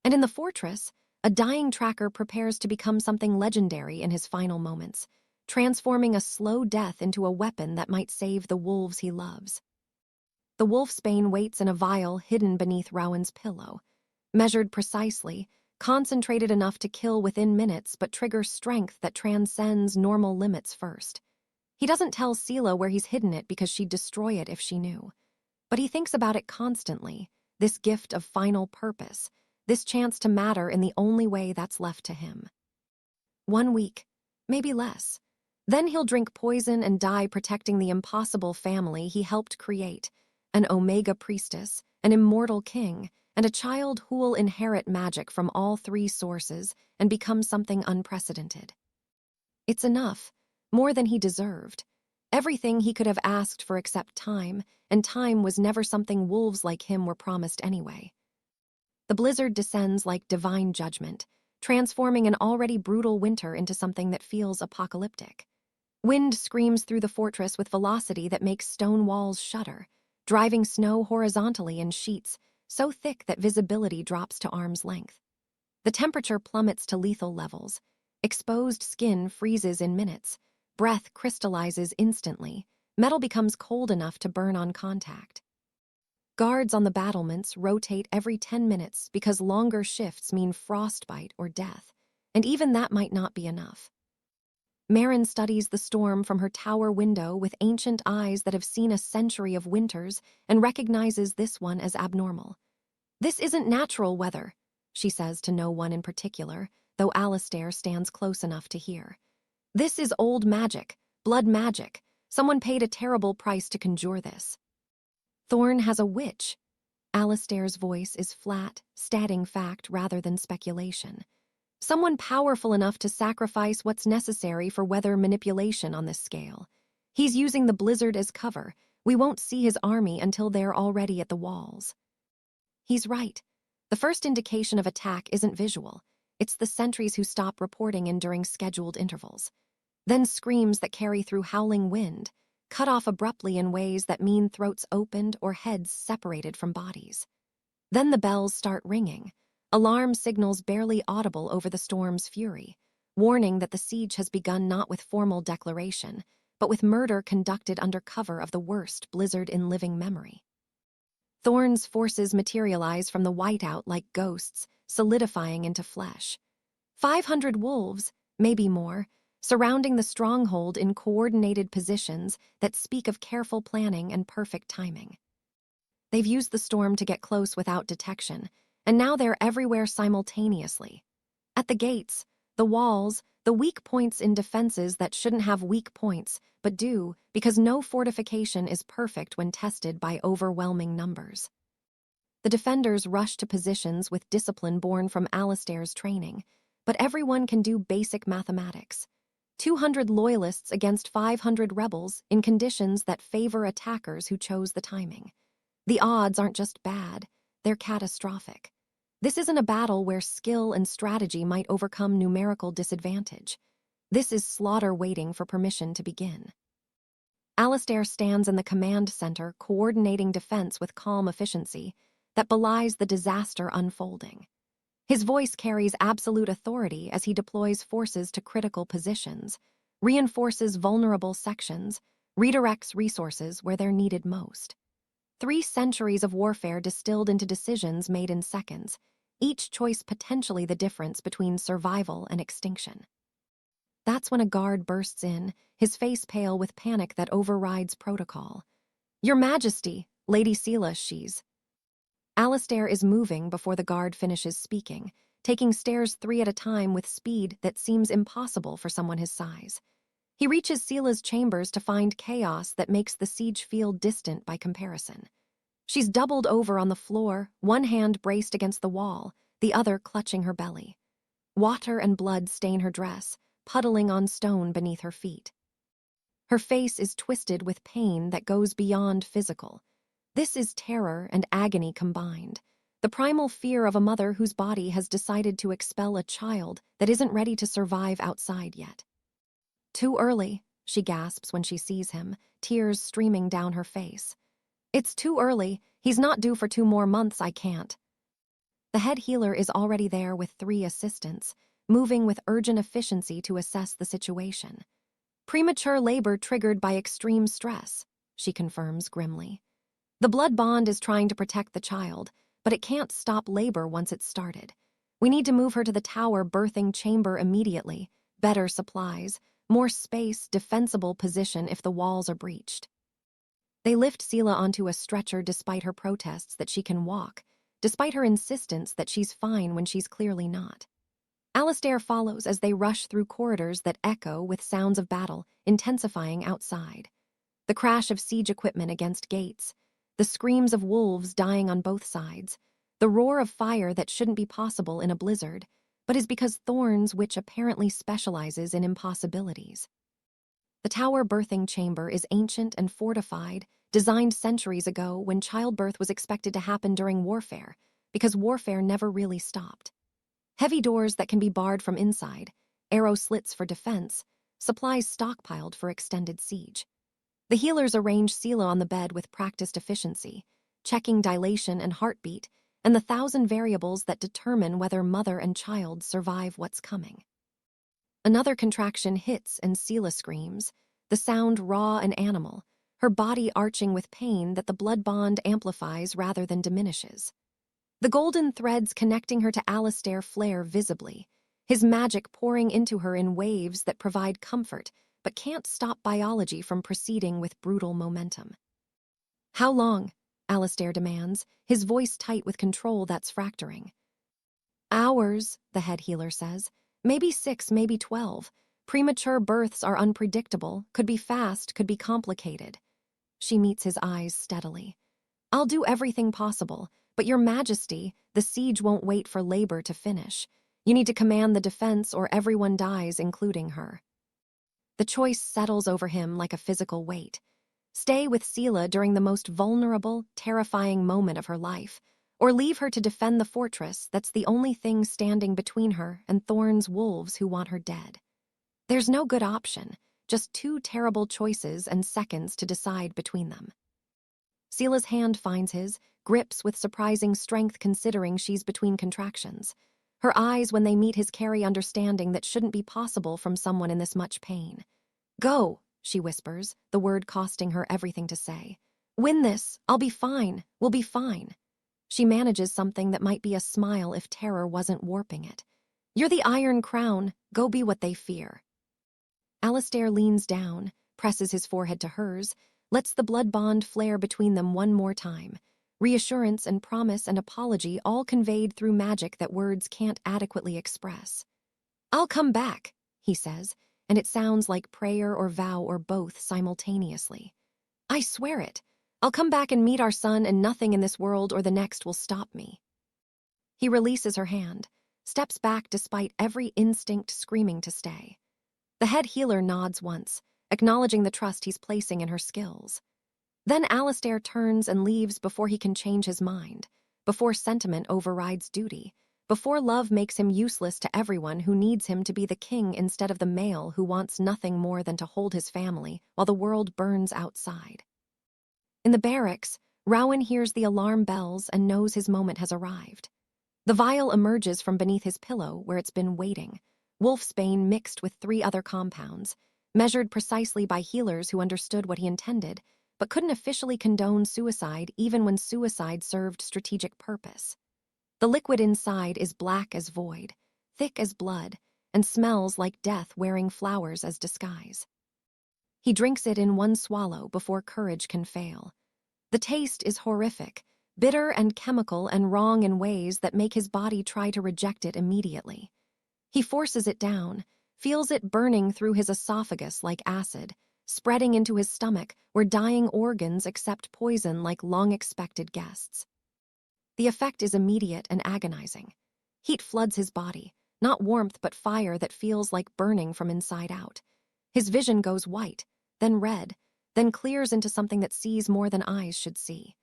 And in the fortress, a dying tracker prepares to become something legendary in his final moments, transforming a slow death into a weapon that might save the wolves he loves. The wolfsbane waits in a vial hidden beneath Rowan's pillow, measured precisely, concentrated enough to kill within minutes but trigger strength that transcends normal limits first. He doesn't tell Seela where he's hidden it because she'd destroy it if she knew. But he thinks about it constantly, this gift of final purpose, this chance to matter in the only way that's left to him. 1 week, maybe less. Then he'll drink poison and die protecting the impossible family he helped create, an Omega priestess, an immortal king, and a child who'll inherit magic from all three sources and become something unprecedented. It's enough, more than he deserved. Everything he could have asked for except time, and time was never something wolves like him were promised anyway. The blizzard descends like divine judgment, transforming an already brutal winter into something that feels apocalyptic. Wind screams through the fortress with velocity that makes stone walls shudder, driving snow horizontally in sheets, so thick that visibility drops to arm's length. The temperature plummets to lethal levels. Exposed skin freezes in minutes. Breath crystallizes instantly. Metal becomes cold enough to burn on contact. Guards on the battlements rotate every 10 minutes because longer shifts mean frostbite or death, and even that might not be enough. Marin studies the storm from her tower window with ancient eyes that have seen a century of winters and recognizes this one as abnormal. This isn't natural weather, she says to no one in particular, though Alistair stands close enough to hear. This is old magic, blood magic. Someone paid a terrible price to conjure this. Thorn has a witch. Alistair's voice is flat, stating fact rather than speculation. Someone powerful enough to sacrifice what's necessary for weather manipulation on this scale. He's using the blizzard as cover. We won't see his army until they're already at the walls. He's right. The first indication of attack isn't visual. It's the sentries who stop reporting in during scheduled intervals. Then screams that carry through howling wind, cut off abruptly in ways that mean throats opened or heads separated from bodies. Then the bells start ringing, alarm signals barely audible over the storm's fury, warning that the siege has begun not with formal declaration, but with murder conducted under cover of the worst blizzard in living memory. Thorn's forces materialize from the whiteout like ghosts, solidifying into flesh. 500 wolves, maybe more, surrounding the stronghold in coordinated positions that speak of careful planning and perfect timing. They've used the storm to get close without detection, and now they're everywhere simultaneously. At the gates, the walls, the weak points in defenses that shouldn't have weak points, but do, because no fortification is perfect when tested by overwhelming numbers. The defenders rush to positions with discipline born from Alistair's training, but everyone can do basic mathematics. 200 loyalists against 500 rebels in conditions that favor attackers who chose the timing. The odds aren't just bad, they're catastrophic. This isn't a battle where skill and strategy might overcome numerical disadvantage. This is slaughter waiting for permission to begin. Alistair stands in the command center, coordinating defense with calm efficiency that belies the disaster unfolding. His voice carries absolute authority as he deploys forces to critical positions, reinforces vulnerable sections, redirects resources where they're needed most. 3 centuries of warfare distilled into decisions made in seconds, each choice potentially the difference between survival and extinction. That's when a guard bursts in, his face pale with panic that overrides protocol. "Your Majesty," Lady Seela she's. Alistair is moving before the guard finishes speaking, taking stairs 3 at a time with speed that seems impossible for someone his size. He reaches Seela's chambers to find chaos that makes the siege feel distant by comparison. She's doubled over on the floor, one hand braced against the wall, the other clutching her belly. Water and blood stain her dress, puddling on stone beneath her feet. Her face is twisted with pain that goes beyond physical. This is terror and agony combined, the primal fear of a mother whose body has decided to expel a child that isn't ready to survive outside yet. "Too early," she gasps when she sees him, tears streaming down her face. "It's too early. He's not due for 2 more months, I can't." The head healer is already there with 3 assistants, moving with urgent efficiency to assess the situation. "Premature labor triggered by extreme stress," she confirms grimly. "The blood bond is trying to protect the child, but it can't stop labor once it's started. We need to move her to the tower birthing chamber immediately. Better supplies, more space, defensible position if the walls are breached." They lift Seela onto a stretcher despite her protests that she can walk, despite her insistence that she's fine when she's clearly not. Alistair follows as they rush through corridors that echo with sounds of battle, intensifying outside. The crash of siege equipment against gates, the screams of wolves dying on both sides, the roar of fire that shouldn't be possible in a blizzard, but is because Thorns, which apparently specializes in impossibilities. The tower birthing chamber is ancient and fortified, designed centuries ago when childbirth was expected to happen during warfare, because warfare never really stopped. Heavy doors that can be barred from inside, arrow slits for defense, supplies stockpiled for extended siege. The healers arrange Seela on the bed with practiced efficiency, checking dilation and heartbeat, and the 1,000 variables that determine whether mother and child survive what's coming. Another contraction hits and Seela screams, the sound raw and animal, her body arching with pain that the blood bond amplifies rather than diminishes. The golden threads connecting her to Alistair flare visibly, his magic pouring into her in waves that provide comfort but can't stop biology from proceeding with brutal momentum. "How long?" Alistair demands, his voice tight with control that's fracturing. "Hours," the head healer says. "Maybe 6, maybe 12. Premature births are unpredictable, could be fast, could be complicated." She meets his eyes steadily. "I'll do everything possible, but Your Majesty, the siege won't wait for labor to finish. You need to command the defense or everyone dies, including her." The choice settles over him like a physical weight. Stay with Seela during the most vulnerable, terrifying moment of her life, or leave her to defend the fortress that's the only thing standing between her and Thorn's wolves who want her dead. There's no good option, just 2 terrible choices and seconds to decide between them. Seela's hand finds his, grips with surprising strength considering she's between contractions. Her eyes when they meet his carry understanding that shouldn't be possible from someone in this much pain. "Go," she whispers, the word costing her everything to say. "Win this. I'll be fine. We'll be fine." She manages something that might be a smile if terror wasn't warping it. "You're the Iron Crown. Go be what they fear." Alistair leans down, presses his forehead to hers, lets the blood bond flare between them one more time. Reassurance and promise and apology all conveyed through magic that words can't adequately express. "I'll come back," he says, and it sounds like prayer or vow or both simultaneously. "I swear it. I'll come back and meet our son, and nothing in this world or the next will stop me." He releases her hand, steps back despite every instinct screaming to stay. The head healer nods once, acknowledging the trust he's placing in her skills. Then Alistair turns and leaves before he can change his mind, before sentiment overrides duty, before love makes him useless to everyone who needs him to be the king instead of the male who wants nothing more than to hold his family while the world burns outside. In the barracks, Rowan hears the alarm bells and knows his moment has arrived. The vial emerges from beneath his pillow where it's been waiting, wolfsbane mixed with 3 other compounds, measured precisely by healers who understood what he intended, but couldn't officially condone suicide even when suicide served strategic purpose. The liquid inside is black as void, thick as blood, and smells like death wearing flowers as disguise. He drinks it in one swallow before courage can fail. The taste is horrific, bitter and chemical and wrong in ways that make his body try to reject it immediately. He forces it down, feels it burning through his esophagus like acid, spreading into his stomach where dying organs accept poison like long-expected guests. The effect is immediate and agonizing. Heat floods his body, not warmth but fire that feels like burning from inside out. His vision goes white, then red, then clears into something that sees more than eyes should see.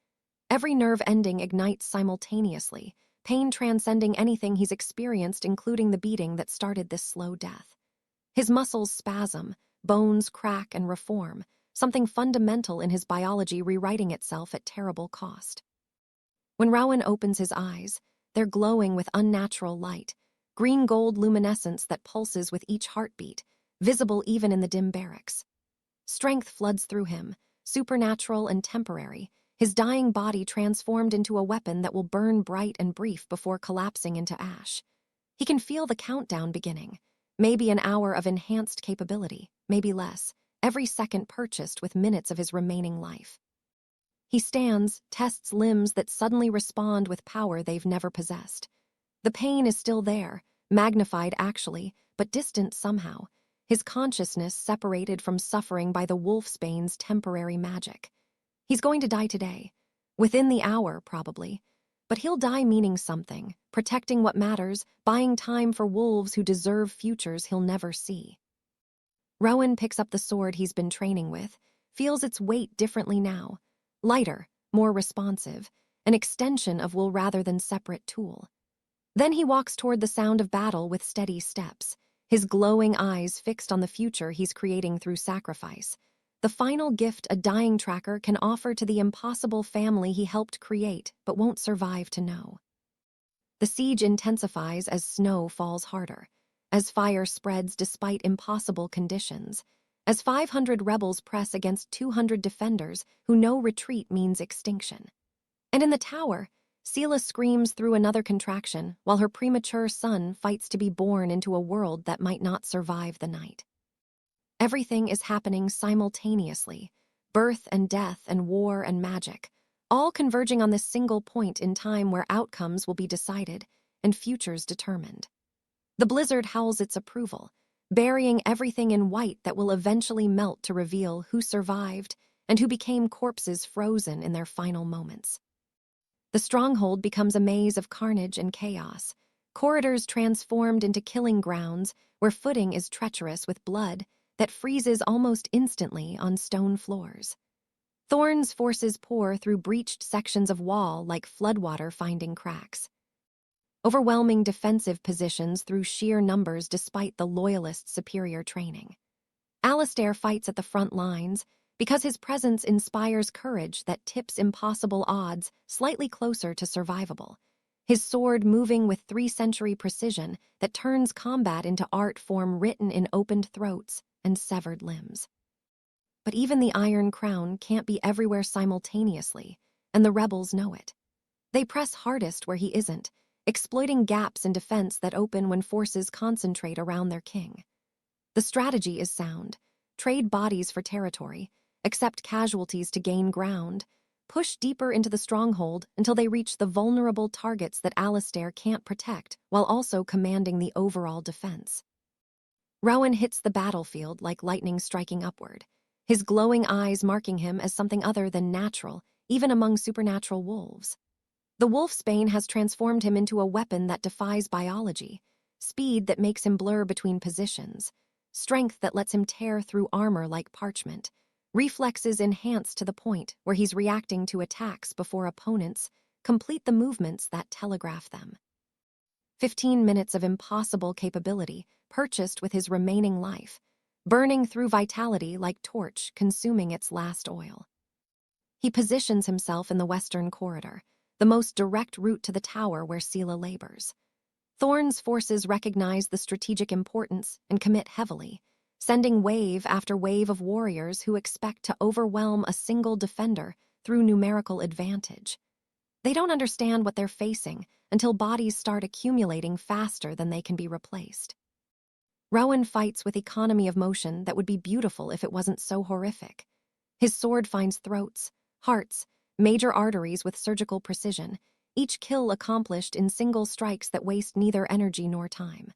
Every nerve ending ignites simultaneously, pain transcending anything he's experienced, including the beating that started this slow death. His muscles spasm, bones crack and reform, something fundamental in his biology rewriting itself at terrible cost. When Rowan opens his eyes, they're glowing with unnatural light, green-gold luminescence that pulses with each heartbeat, visible even in the dim barracks. Strength floods through him, supernatural and temporary, his dying body transformed into a weapon that will burn bright and brief before collapsing into ash. He can feel the countdown beginning, maybe an hour of enhanced capability, maybe less, every second purchased with minutes of his remaining life. He stands, tests limbs that suddenly respond with power they've never possessed. The pain is still there, magnified actually, but distant somehow, his consciousness separated from suffering by the wolfsbane's temporary magic. He's going to die today, within the hour probably, but he'll die meaning something, protecting what matters, buying time for wolves who deserve futures he'll never see. Rowan picks up the sword he's been training with, feels its weight differently now, lighter, more responsive, an extension of will rather than separate tool. Then he walks toward the sound of battle with steady steps, his glowing eyes fixed on the future he's creating through sacrifice, the final gift a dying tracker can offer to the impossible family he helped create but won't survive to know. The siege intensifies as snow falls harder, as fire spreads despite impossible conditions, as 500 rebels press against 200 defenders who know retreat means extinction. And in the tower, Seela screams through another contraction while her premature son fights to be born into a world that might not survive the night. Everything is happening simultaneously, birth and death and war and magic, all converging on this single point in time where outcomes will be decided and futures determined. The blizzard howls its approval, burying everything in white that will eventually melt to reveal who survived and who became corpses frozen in their final moments. The stronghold becomes a maze of carnage and chaos, corridors transformed into killing grounds where footing is treacherous with blood that freezes almost instantly on stone floors. Thorn's forces pour through breached sections of wall like floodwater finding cracks. Overwhelming defensive positions through sheer numbers despite the Loyalists' superior training. Alistair fights at the front lines because his presence inspires courage that tips impossible odds slightly closer to survivable, his sword moving with 3-century precision that turns combat into art form written in opened throats and severed limbs. But even the Iron Crown can't be everywhere simultaneously, and the rebels know it. They press hardest where he isn't, exploiting gaps in defense that open when forces concentrate around their king. The strategy is sound. Trade bodies for territory, accept casualties to gain ground, push deeper into the stronghold until they reach the vulnerable targets that Alistair can't protect while also commanding the overall defense. Rowan hits the battlefield like lightning striking upward, his glowing eyes marking him as something other than natural, even among supernatural wolves. The wolfsbane has transformed him into a weapon that defies biology, speed that makes him blur between positions, strength that lets him tear through armor like parchment, reflexes enhanced to the point where he's reacting to attacks before opponents complete the movements that telegraph them. 15 minutes of impossible capability purchased with his remaining life, burning through vitality like torch consuming its last oil. He positions himself in the western corridor, the most direct route to the tower where Seela labors. Thorn's forces recognize the strategic importance and commit heavily, sending wave after wave of warriors who expect to overwhelm a single defender through numerical advantage. They don't understand what they're facing until bodies start accumulating faster than they can be replaced. Rowan fights with economy of motion that would be beautiful if it wasn't so horrific. His sword finds throats, hearts, major arteries with surgical precision, each kill accomplished in single strikes that waste neither energy nor time.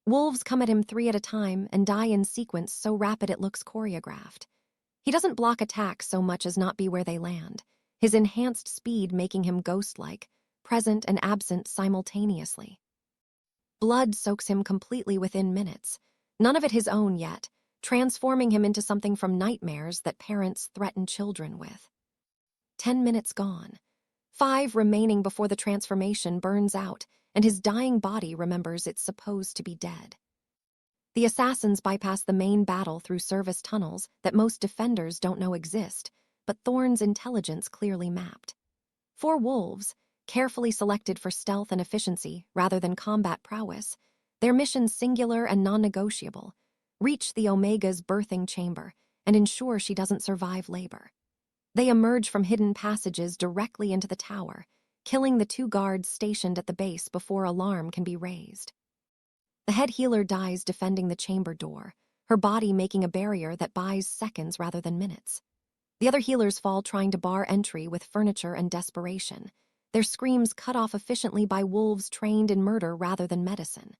Wolves come at him 3 at a time and die in sequence so rapid it looks choreographed. He doesn't block attacks so much as not be where they land, his enhanced speed making him ghost-like, present and absent simultaneously. Blood soaks him completely within minutes, none of it his own yet, transforming him into something from nightmares that parents threaten children with. 10 minutes gone. 5 remaining before the transformation burns out, and his dying body remembers it's supposed to be dead. The assassins bypass the main battle through service tunnels that most defenders don't know exist, but Thorn's intelligence clearly mapped. 4 wolves, carefully selected for stealth and efficiency rather than combat prowess, their mission singular and non-negotiable: reach the Omega's birthing chamber and ensure she doesn't survive labor. They emerge from hidden passages directly into the tower, killing the 2 guards stationed at the base before alarm can be raised. The head healer dies defending the chamber door, her body making a barrier that buys seconds rather than minutes. The other healers fall trying to bar entry with furniture and desperation, their screams cut off efficiently by wolves trained in murder rather than medicine.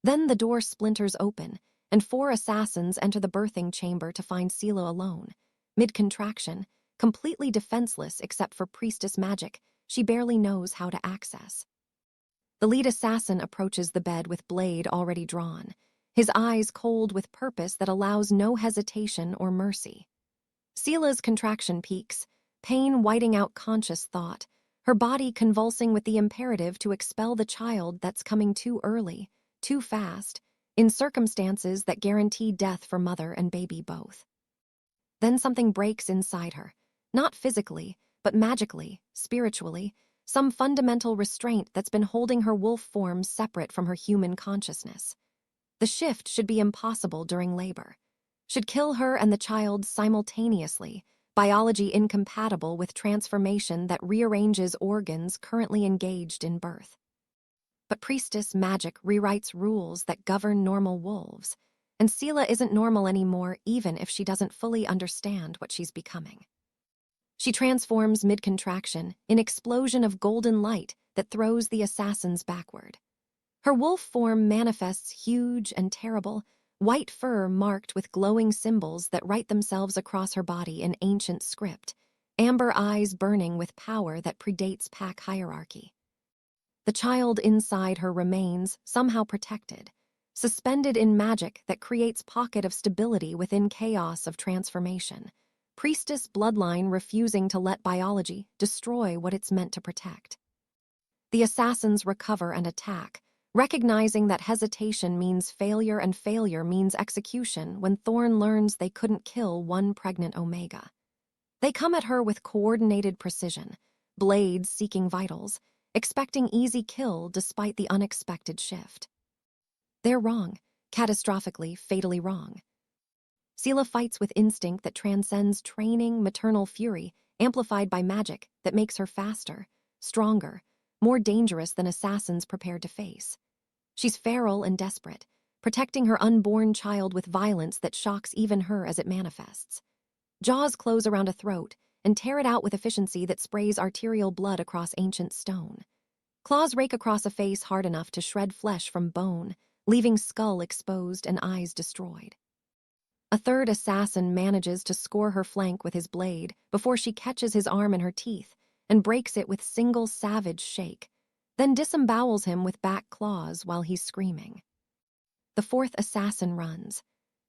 Then the door splinters open, and 4 assassins enter the birthing chamber to find Seela alone, mid-contraction, completely defenseless except for priestess magic she barely knows how to access. The lead assassin approaches the bed with blade already drawn, his eyes cold with purpose that allows no hesitation or mercy. Seela's contraction peaks, pain whiting out conscious thought, her body convulsing with the imperative to expel the child that's coming too early, too fast, in circumstances that guarantee death for mother and baby both. Then something breaks inside her, not physically, but magically, spiritually, some fundamental restraint that's been holding her wolf form separate from her human consciousness. The shift should be impossible during labor, should kill her and the child simultaneously, biology incompatible with transformation that rearranges organs currently engaged in birth. But priestess magic rewrites rules that govern normal wolves, and Seela isn't normal anymore even if she doesn't fully understand what she's becoming. She transforms mid-contraction, in explosion of golden light that throws the assassins backward. Her wolf form manifests huge and terrible, white fur marked with glowing symbols that write themselves across her body in ancient script, amber eyes burning with power that predates pack hierarchy. The child inside her remains somehow protected, suspended in magic that creates pocket of stability within chaos of transformation. Priestess bloodline refusing to let biology destroy what it's meant to protect. The assassins recover and attack, recognizing that hesitation means failure and failure means execution when Thorn learns they couldn't kill one pregnant Omega. They come at her with coordinated precision, blades seeking vitals, expecting easy kill despite the unexpected shift. They're wrong, catastrophically, fatally wrong. Seela fights with instinct that transcends training, maternal fury, amplified by magic that makes her faster, stronger, more dangerous than assassins prepared to face. She's feral and desperate, protecting her unborn child with violence that shocks even her as it manifests. Jaws close around a throat and tear it out with efficiency that sprays arterial blood across ancient stone. Claws rake across a face hard enough to shred flesh from bone, leaving skull exposed and eyes destroyed. A third assassin manages to score her flank with his blade before she catches his arm in her teeth and breaks it with single savage shake, then disembowels him with back claws while he's screaming. The fourth assassin runs,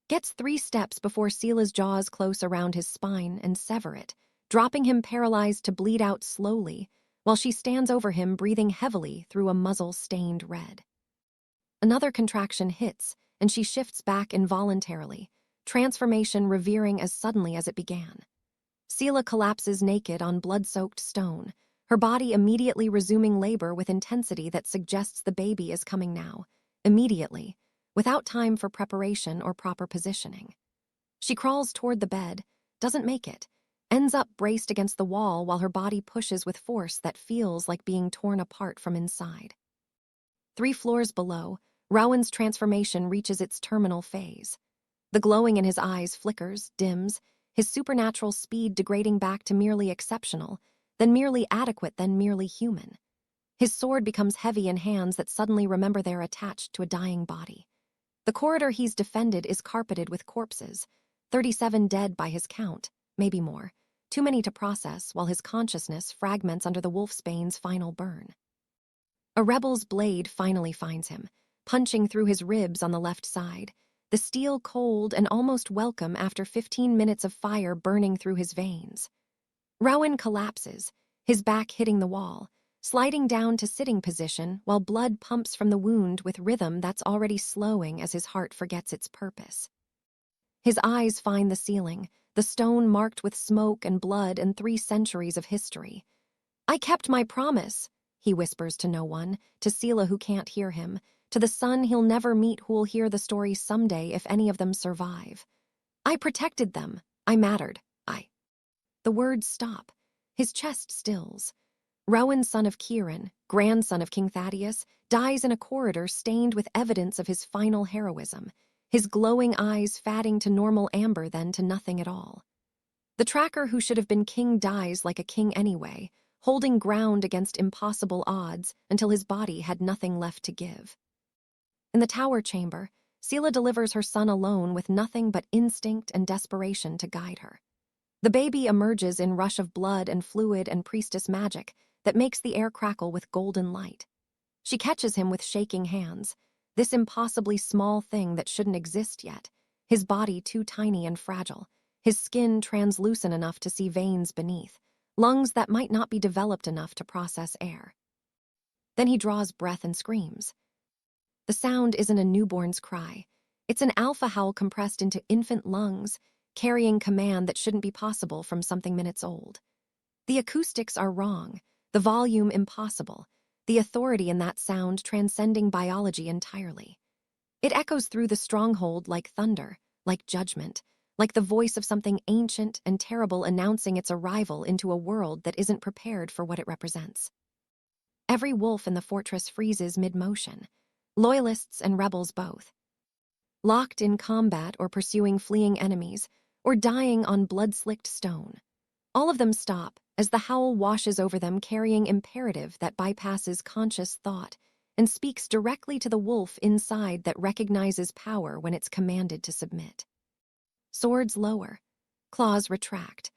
gets 3 steps before Seela's jaws close around his spine and sever it, dropping him paralyzed to bleed out slowly, while she stands over him breathing heavily through a muzzle stained red. Another contraction hits, and she shifts back involuntarily, transformation revering as suddenly as it began. Seela collapses naked on blood-soaked stone, her body immediately resuming labor with intensity that suggests the baby is coming now, immediately, without time for preparation or proper positioning. She crawls toward the bed, doesn't make it, ends up braced against the wall while her body pushes with force that feels like being torn apart from inside. 3 floors below, Rowan's transformation reaches its terminal phase. The glowing in his eyes flickers, dims, his supernatural speed degrading back to merely exceptional, then merely adequate, then merely human. His sword becomes heavy in hands that suddenly remember they're attached to a dying body. The corridor he's defended is carpeted with corpses, 37 dead by his count, maybe more, too many to process while his consciousness fragments under the wolfsbane's final burn. A rebel's blade finally finds him, punching through his ribs on the left side, the steel cold and almost welcome after 15 minutes of fire burning through his veins. Rowan collapses, his back hitting the wall, sliding down to sitting position while blood pumps from the wound with rhythm that's already slowing as his heart forgets its purpose. His eyes find the ceiling, the stone marked with smoke and blood and 3 centuries of history. "I kept my promise," he whispers to no one, to Selah who can't hear him, to the son he'll never meet who'll hear the story someday if any of them survive. "I protected them. I mattered. The words stop. His chest stills. Rowan, son of Kieran, grandson of King Thaddeus, dies in a corridor stained with evidence of his final heroism, his glowing eyes fading to normal amber then to nothing at all. The tracker who should have been king dies like a king anyway, holding ground against impossible odds until his body had nothing left to give. In the tower chamber, Selah delivers her son alone with nothing but instinct and desperation to guide her. The baby emerges in rush of blood and fluid and priestess magic that makes the air crackle with golden light. She catches him with shaking hands, this impossibly small thing that shouldn't exist yet, his body too tiny and fragile, his skin translucent enough to see veins beneath, lungs that might not be developed enough to process air. Then he draws breath and screams. The sound isn't a newborn's cry. It's an alpha howl compressed into infant lungs, carrying command that shouldn't be possible from something minutes old. The acoustics are wrong, the volume impossible, the authority in that sound transcending biology entirely. It echoes through the stronghold like thunder, like judgment, like the voice of something ancient and terrible announcing its arrival into a world that isn't prepared for what it represents. Every wolf in the fortress freezes mid-motion, loyalists and rebels both. Locked in combat or pursuing fleeing enemies, or dying on blood-slicked stone. All of them stop as the howl washes over them carrying imperative that bypasses conscious thought and speaks directly to the wolf inside that recognizes power when it's commanded to submit. Swords lower, claws retract.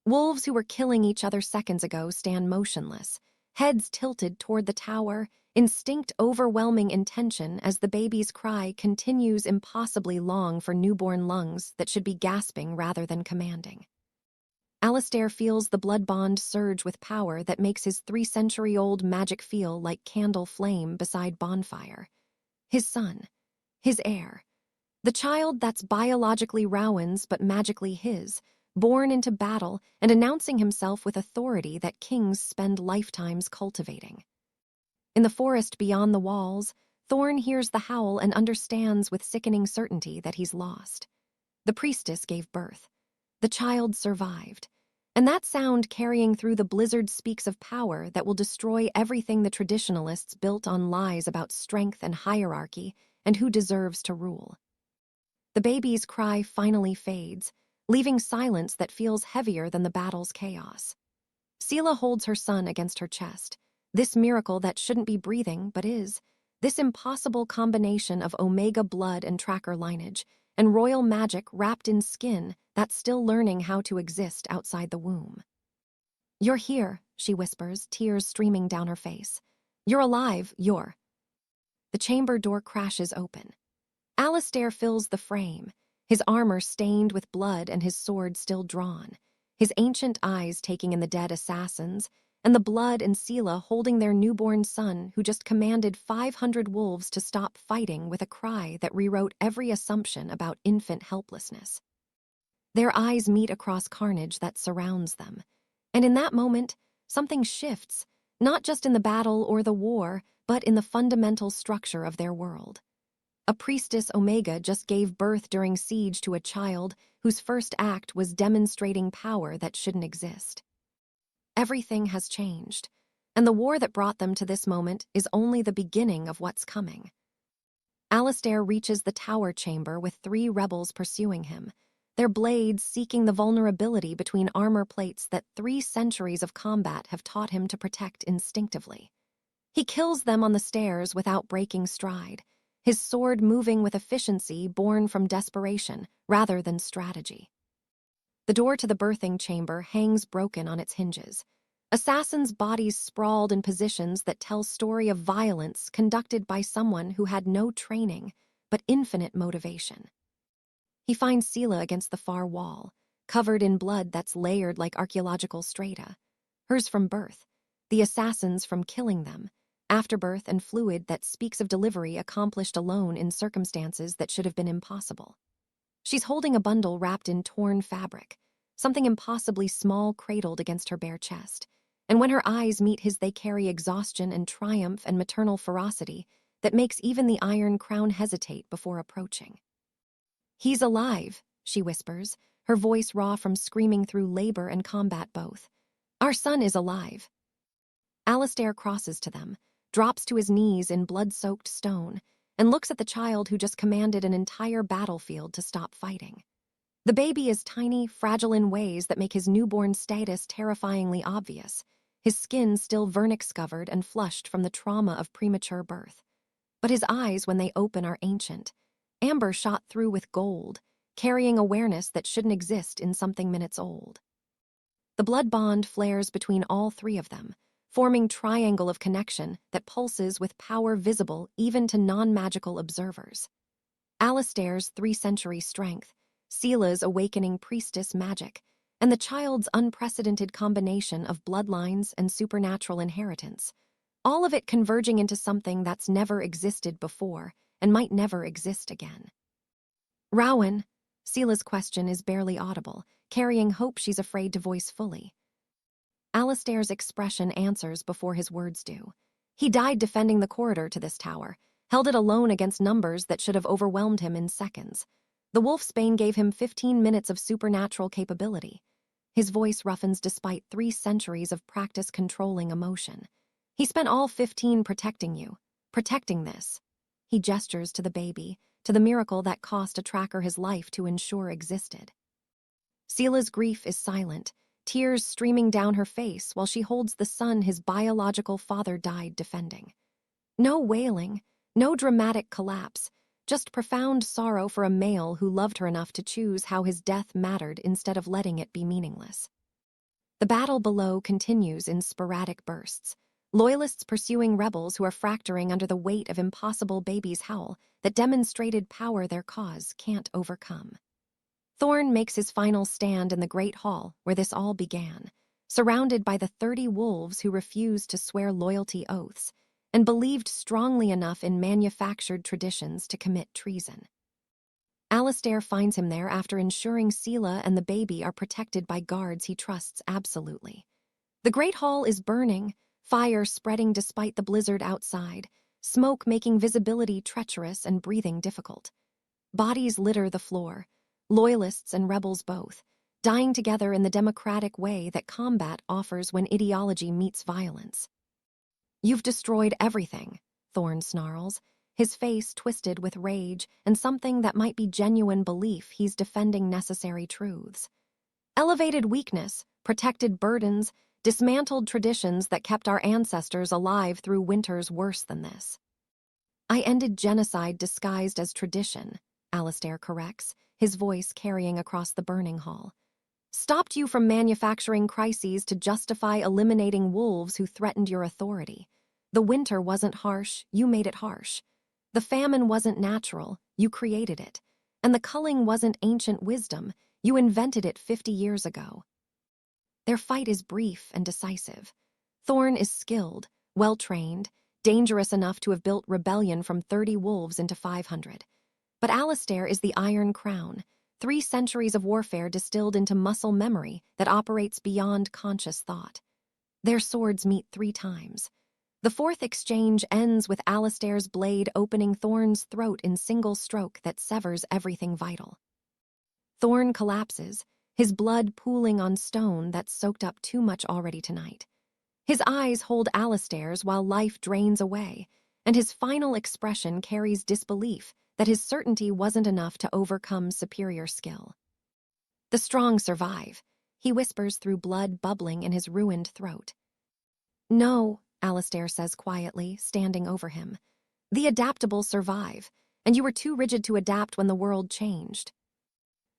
Wolves who were killing each other seconds ago stand motionless, heads tilted toward the tower, instinct overwhelming intention as the baby's cry continues impossibly long for newborn lungs that should be gasping rather than commanding. Alistair feels the blood bond surge with power that makes his 3-century-old magic feel like candle flame beside bonfire. His son, his heir, the child that's biologically Rowan's but magically his, born into battle and announcing himself with authority that kings spend lifetimes cultivating. In the forest beyond the walls, Thorn hears the howl and understands with sickening certainty that he's lost. The priestess gave birth. The child survived. And that sound carrying through the blizzard speaks of power that will destroy everything the traditionalists built on lies about strength and hierarchy and who deserves to rule. The baby's cry finally fades, leaving silence that feels heavier than the battle's chaos. Selah holds her son against her chest, this miracle that shouldn't be breathing but is, this impossible combination of Omega blood and tracker lineage, and royal magic wrapped in skin that's still learning how to exist outside the womb. "You're here," she whispers, tears streaming down her face. "You're alive, you're." The chamber door crashes open. Alistair fills the frame, his armor stained with blood and his sword still drawn, his ancient eyes taking in the dead assassins, and the blood and Selah holding their newborn son who just commanded 500 wolves to stop fighting with a cry that rewrote every assumption about infant helplessness. Their eyes meet across carnage that surrounds them, and in that moment, something shifts, not just in the battle or the war, but in the fundamental structure of their world. A priestess Omega just gave birth during siege to a child whose first act was demonstrating power that shouldn't exist. Everything has changed, and the war that brought them to this moment is only the beginning of what's coming. Alistair reaches the tower chamber with 3 rebels pursuing him, their blades seeking the vulnerability between armor plates that 3 centuries of combat have taught him to protect instinctively. He kills them on the stairs without breaking stride, his sword moving with efficiency born from desperation rather than strategy. The door to the birthing chamber hangs broken on its hinges. Assassins' bodies sprawled in positions that tell story of violence conducted by someone who had no training, but infinite motivation. He finds Seela against the far wall, covered in blood that's layered like archaeological strata. Hers from birth, the assassins from killing them, afterbirth and fluid that speaks of delivery accomplished alone in circumstances that should have been impossible. She's holding a bundle wrapped in torn fabric, something impossibly small cradled against her bare chest. And when her eyes meet his, they carry exhaustion and triumph and maternal ferocity that makes even the Iron Crown hesitate before approaching. "He's alive," she whispers, her voice raw from screaming through labor and combat both. "Our son is alive." Alistair crosses to them, drops to his knees in blood-soaked stone, and looks at the child who just commanded an entire battlefield to stop fighting. The baby is tiny, fragile in ways that make his newborn status terrifyingly obvious, his skin still vernix-covered and flushed from the trauma of premature birth. But his eyes, when they open, are ancient, amber shot through with gold, carrying awareness that shouldn't exist in something minutes old. The blood bond flares between all 3 of them, forming triangle of connection that pulses with power visible even to non-magical observers. Alistair's 3-century strength, Seela's awakening priestess magic, and the child's unprecedented combination of bloodlines and supernatural inheritance, all of it converging into something that's never existed before and might never exist again. "Rowan," Seela's question is barely audible, carrying hope she's afraid to voice fully. Alistair's expression answers before his words do. He died defending the corridor to this tower, held it alone against numbers that should have overwhelmed him in seconds. The Wolfsbane gave him 15 minutes of supernatural capability. His voice roughens despite 3 centuries of practice controlling emotion. He spent all 15 protecting you, protecting this. He gestures to the baby, to the miracle that cost a tracker his life to ensure existed. Seela's grief is silent, tears streaming down her face while she holds the son his biological father died defending. No wailing, no dramatic collapse, just profound sorrow for a male who loved her enough to choose how his death mattered instead of letting it be meaningless. The battle below continues in sporadic bursts, loyalists pursuing rebels who are fracturing under the weight of impossible baby's howl that demonstrated power their cause can't overcome. Thorn makes his final stand in the Great Hall where this all began, surrounded by the 30 wolves who refused to swear loyalty oaths and believed strongly enough in manufactured traditions to commit treason. Alistair finds him there after ensuring Seela and the baby are protected by guards he trusts absolutely. The Great Hall is burning, fire spreading despite the blizzard outside, smoke making visibility treacherous and breathing difficult. Bodies litter the floor, loyalists and rebels both, dying together in the democratic way that combat offers when ideology meets violence. "You've destroyed everything," Thorn snarls, his face twisted with rage and something that might be genuine belief he's defending necessary truths. Elevated weakness, protected burdens, dismantled traditions that kept our ancestors alive through winters worse than this. "I ended genocide disguised as tradition," Alistair corrects, his voice carrying across the burning hall. "Stopped you from manufacturing crises to justify eliminating wolves who threatened your authority. The winter wasn't harsh, you made it harsh. The famine wasn't natural, you created it. And the culling wasn't ancient wisdom, you invented it 50 years ago." Their fight is brief and decisive. Thorn is skilled, well-trained, dangerous enough to have built rebellion from 30 wolves into 500. But Alistair is the Iron Crown, 3 centuries of warfare distilled into muscle memory that operates beyond conscious thought. Their swords meet 3 times. The 4th exchange ends with Alistair's blade opening Thorn's throat in single stroke that severs everything vital. Thorn collapses, his blood pooling on stone that's soaked up too much already tonight. His eyes hold Alistair's while life drains away, and his final expression carries disbelief that his certainty wasn't enough to overcome superior skill. The strong survive, he whispers through blood bubbling in his ruined throat. No, Alistair says quietly, standing over him. The adaptable survive, and you were too rigid to adapt when the world changed.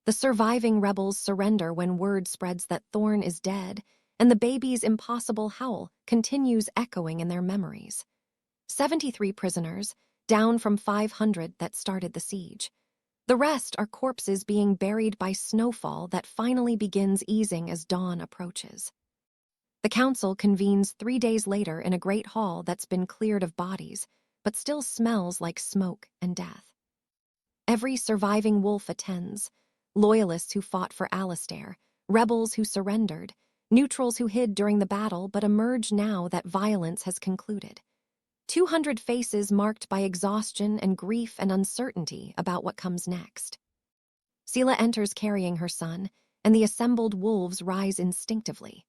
The surviving rebels surrender when word spreads that Thorn is dead, and the baby's impossible howl continues echoing in their memories. 73 prisoners, down from 500 that started the siege. The rest are corpses being buried by snowfall that finally begins easing as dawn approaches. The council convenes 3 days later in a great hall that's been cleared of bodies, but still smells like smoke and death. Every surviving wolf attends, loyalists who fought for Alistair, rebels who surrendered, neutrals who hid during the battle but emerge now that violence has concluded. 200 faces marked by exhaustion and grief and uncertainty about what comes next. Seela enters carrying her son, and the assembled wolves rise instinctively.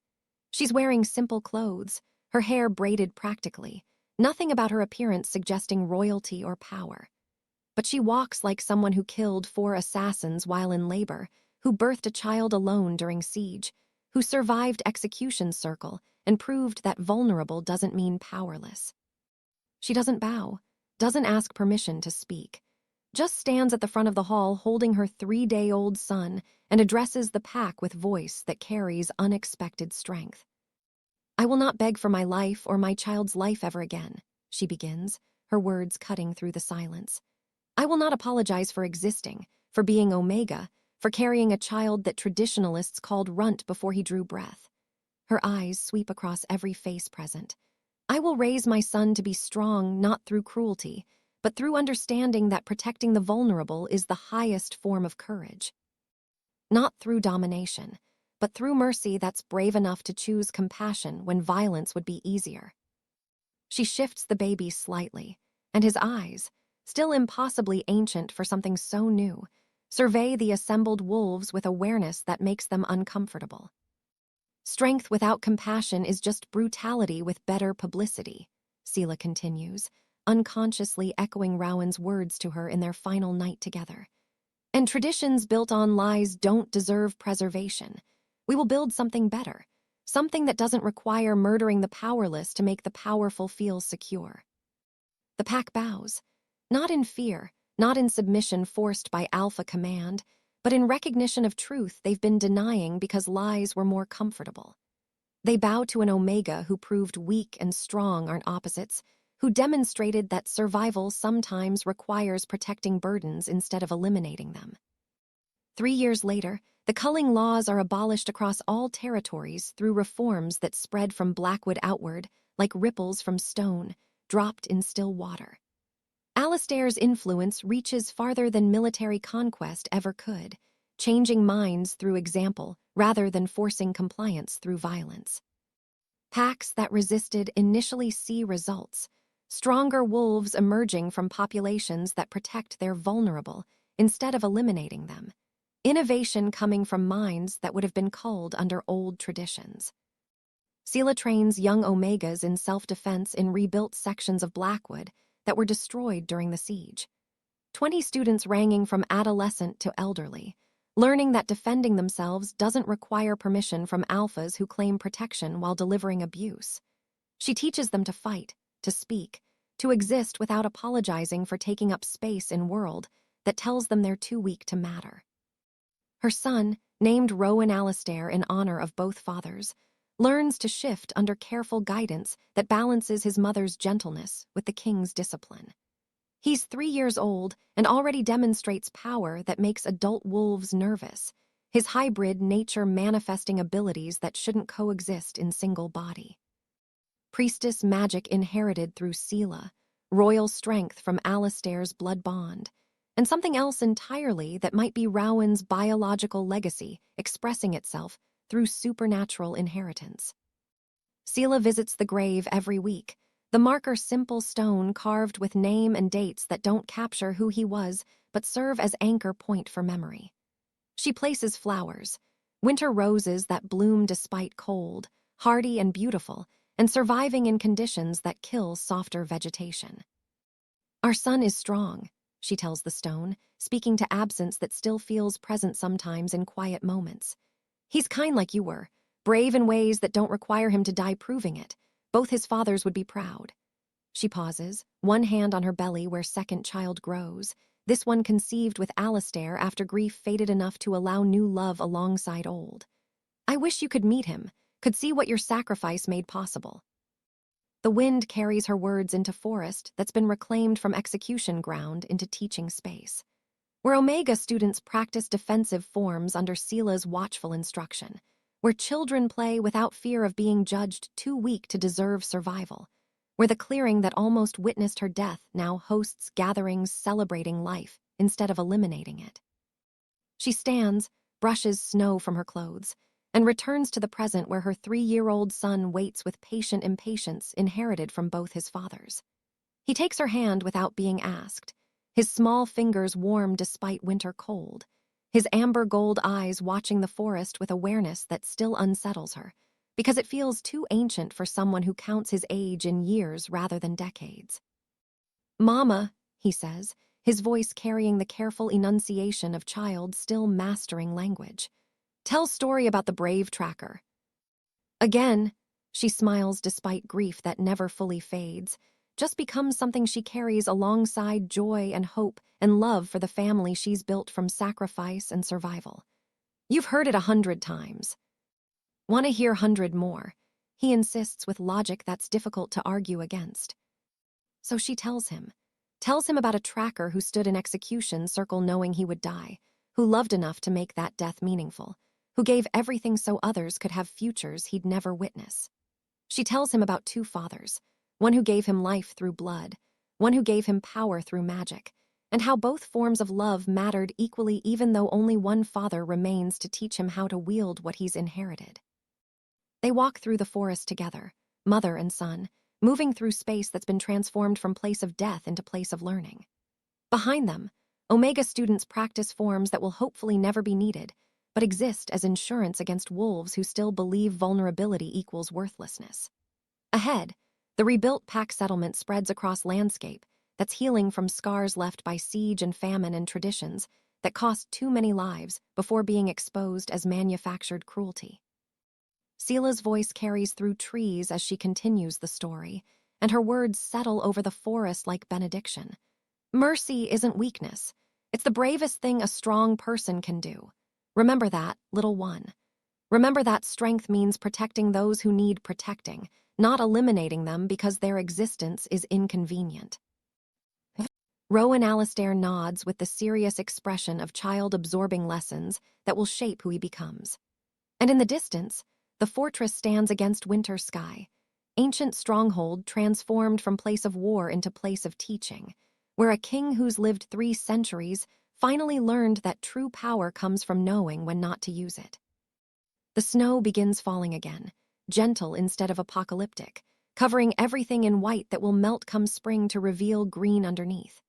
She's wearing simple clothes, her hair braided practically, nothing about her appearance suggesting royalty or power. But she walks like someone who killed 4 assassins while in labor, who birthed a child alone during siege, who survived execution circle and proved that vulnerable doesn't mean powerless. She doesn't bow, doesn't ask permission to speak, just stands at the front of the hall holding her 3-day-old son and addresses the pack with voice that carries unexpected strength. I will not beg for my life or my child's life ever again, she begins, her words cutting through the silence. I will not apologize for existing, for being Omega, for carrying a child that traditionalists called Runt before he drew breath. Her eyes sweep across every face present. I will raise my son to be strong not through cruelty, but through understanding that protecting the vulnerable is the highest form of courage. Not through domination, but through mercy that's brave enough to choose compassion when violence would be easier. She shifts the baby slightly, and his eyes, still impossibly ancient for something so new, survey the assembled wolves with awareness that makes them uncomfortable. Strength without compassion is just brutality with better publicity, Seela continues, unconsciously echoing Rowan's words to her in their final night together. And traditions built on lies don't deserve preservation. We will build something better, something that doesn't require murdering the powerless to make the powerful feel secure. The pack bows, not in fear, not in submission forced by alpha command, but in recognition of truth they've been denying because lies were more comfortable. They bow to an Omega who proved weak and strong aren't opposites, who demonstrated that survival sometimes requires protecting burdens instead of eliminating them. 3 years later, the culling laws are abolished across all territories through reforms that spread from Blackwood outward, like ripples from stone, dropped in still water. Alistair's influence reaches farther than military conquest ever could, changing minds through example rather than forcing compliance through violence. Packs that resisted initially see results, stronger wolves emerging from populations that protect their vulnerable instead of eliminating them. Innovation coming from minds that would have been culled under old traditions. Seela trains young Omegas in self-defense in rebuilt sections of Blackwood that were destroyed during the siege. 20 students ranging from adolescent to elderly, learning that defending themselves doesn't require permission from alphas who claim protection while delivering abuse. She teaches them to fight, to speak, to exist without apologizing for taking up space in world that tells them they're too weak to matter. Her son, named Rowan Alistair in honor of both fathers, learns to shift under careful guidance that balances his mother's gentleness with the king's discipline. He's 3 years old and already demonstrates power that makes adult wolves nervous, his hybrid nature manifesting abilities that shouldn't coexist in single body. Priestess magic inherited through Seela, royal strength from Alistair's blood bond, and something else entirely that might be Rowan's biological legacy expressing itself through supernatural inheritance. Seela visits the grave every week, the marker simple stone carved with name and dates that don't capture who he was but serve as anchor point for memory. She places flowers, winter roses that bloom despite cold, hardy and beautiful, and surviving in conditions that kill softer vegetation. Our son is strong, she tells the stone, speaking to absence that still feels present sometimes in quiet moments. He's kind like you were, brave in ways that don't require him to die proving it. Both his fathers would be proud. She pauses, one hand on her belly where second child grows, this one conceived with Alistair after grief faded enough to allow new love alongside old. I wish you could meet him, could see what your sacrifice made possible. The wind carries her words into forest that's been reclaimed from execution ground into teaching space, where Omega students practice defensive forms under Seela's watchful instruction, where children play without fear of being judged too weak to deserve survival, where the clearing that almost witnessed her death now hosts gatherings celebrating life instead of eliminating it. She stands, brushes snow from her clothes, and returns to the present where her 3-year-old son waits with patient impatience inherited from both his fathers. He takes her hand without being asked, his small fingers warm despite winter cold, his amber gold eyes watching the forest with awareness that still unsettles her, because it feels too ancient for someone who counts his age in years rather than decades. Mama, he says, his voice carrying the careful enunciation of child still mastering language. Tell story about the brave tracker. Again, she smiles despite grief that never fully fades, just becomes something she carries alongside joy and hope and love for the family she's built from sacrifice and survival. You've heard it 100 times. Want to hear 100 more? He insists with logic that's difficult to argue against. So she tells him about a tracker who stood in execution circle knowing he would die, who loved enough to make that death meaningful, who gave everything so others could have futures he'd never witness. She tells him about 2 fathers, one who gave him life through blood, one who gave him power through magic, and how both forms of love mattered equally even though only one father remains to teach him how to wield what he's inherited. They walk through the forest together, mother and son, moving through space that's been transformed from place of death into place of learning. Behind them, Omega students practice forms that will hopefully never be needed, but exist as insurance against wolves who still believe vulnerability equals worthlessness. Ahead, the rebuilt pack settlement spreads across landscape that's healing from scars left by siege and famine and traditions that cost too many lives before being exposed as manufactured cruelty. Seela's voice carries through trees as she continues the story, and her words settle over the forest like benediction. Mercy isn't weakness. It's the bravest thing a strong person can do. Remember that, little one. Remember that strength means protecting those who need protecting, not eliminating them because their existence is inconvenient. Rowan Alistair nods with the serious expression of child absorbing lessons that will shape who he becomes. And in the distance, the fortress stands against winter sky, ancient stronghold transformed from place of war into place of teaching, where a king who's lived 3 centuries finally learned that true power comes from knowing when not to use it. The snow begins falling again, gentle instead of apocalyptic, covering everything in white that will melt come spring to reveal green underneath.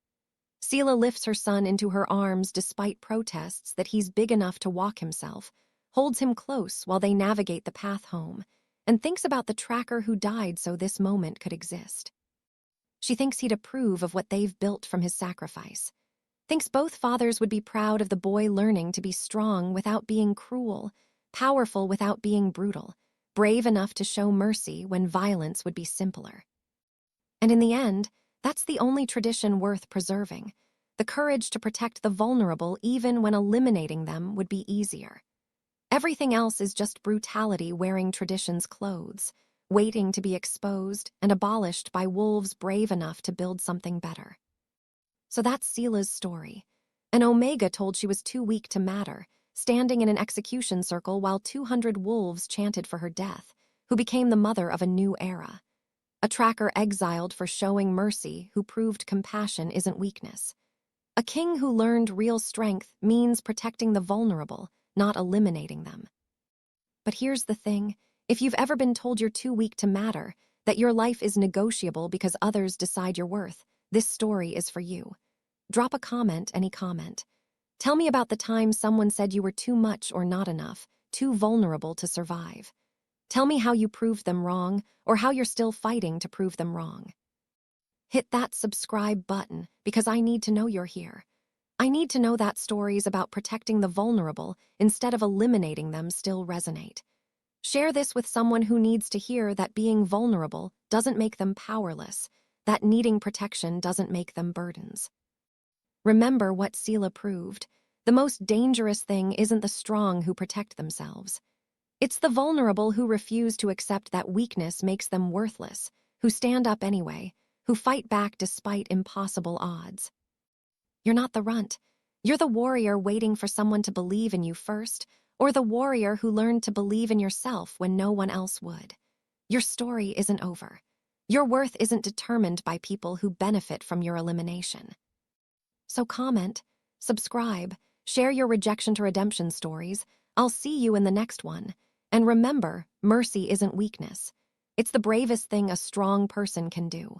Seela lifts her son into her arms despite protests that he's big enough to walk himself, holds him close while they navigate the path home, and thinks about the tracker who died so this moment could exist. She thinks he'd approve of what they've built from his sacrifice. Thinks both fathers would be proud of the boy learning to be strong without being cruel, powerful without being brutal, brave enough to show mercy when violence would be simpler. And in the end, that's the only tradition worth preserving, the courage to protect the vulnerable even when eliminating them would be easier. Everything else is just brutality wearing tradition's clothes, waiting to be exposed and abolished by wolves brave enough to build something better. So that's Seela's story. An Omega told she was too weak to matter, standing in an execution circle while 200 wolves chanted for her death, who became the mother of a new era. A tracker exiled for showing mercy who proved compassion isn't weakness. A king who learned real strength means protecting the vulnerable, not eliminating them. But here's the thing, If you've ever been told you're too weak to matter, that your life is negotiable because others decide your worth, this story is for you. Drop a comment, any comment. Tell me about the time someone said you were too much or not enough, too vulnerable to survive. Tell me how you proved them wrong, or how you're still fighting to prove them wrong. Hit that subscribe button because I need to know you're here. I need to know that stories about protecting the vulnerable instead of eliminating them still resonate. Share this with someone who needs to hear that being vulnerable doesn't make them powerless, that needing protection doesn't make them burdens. Remember what Selah proved. The most dangerous thing isn't the strong who protect themselves. It's the vulnerable who refuse to accept that weakness makes them worthless, who stand up anyway, who fight back despite impossible odds. You're not the runt. You're the warrior waiting for someone to believe in you first, or the warrior who learned to believe in yourself when no one else would. Your story isn't over. Your worth isn't determined by people who benefit from your elimination. So comment, subscribe, share your rejection to redemption stories. I'll see you in the next one. And remember, mercy isn't weakness. It's the bravest thing a strong person can do.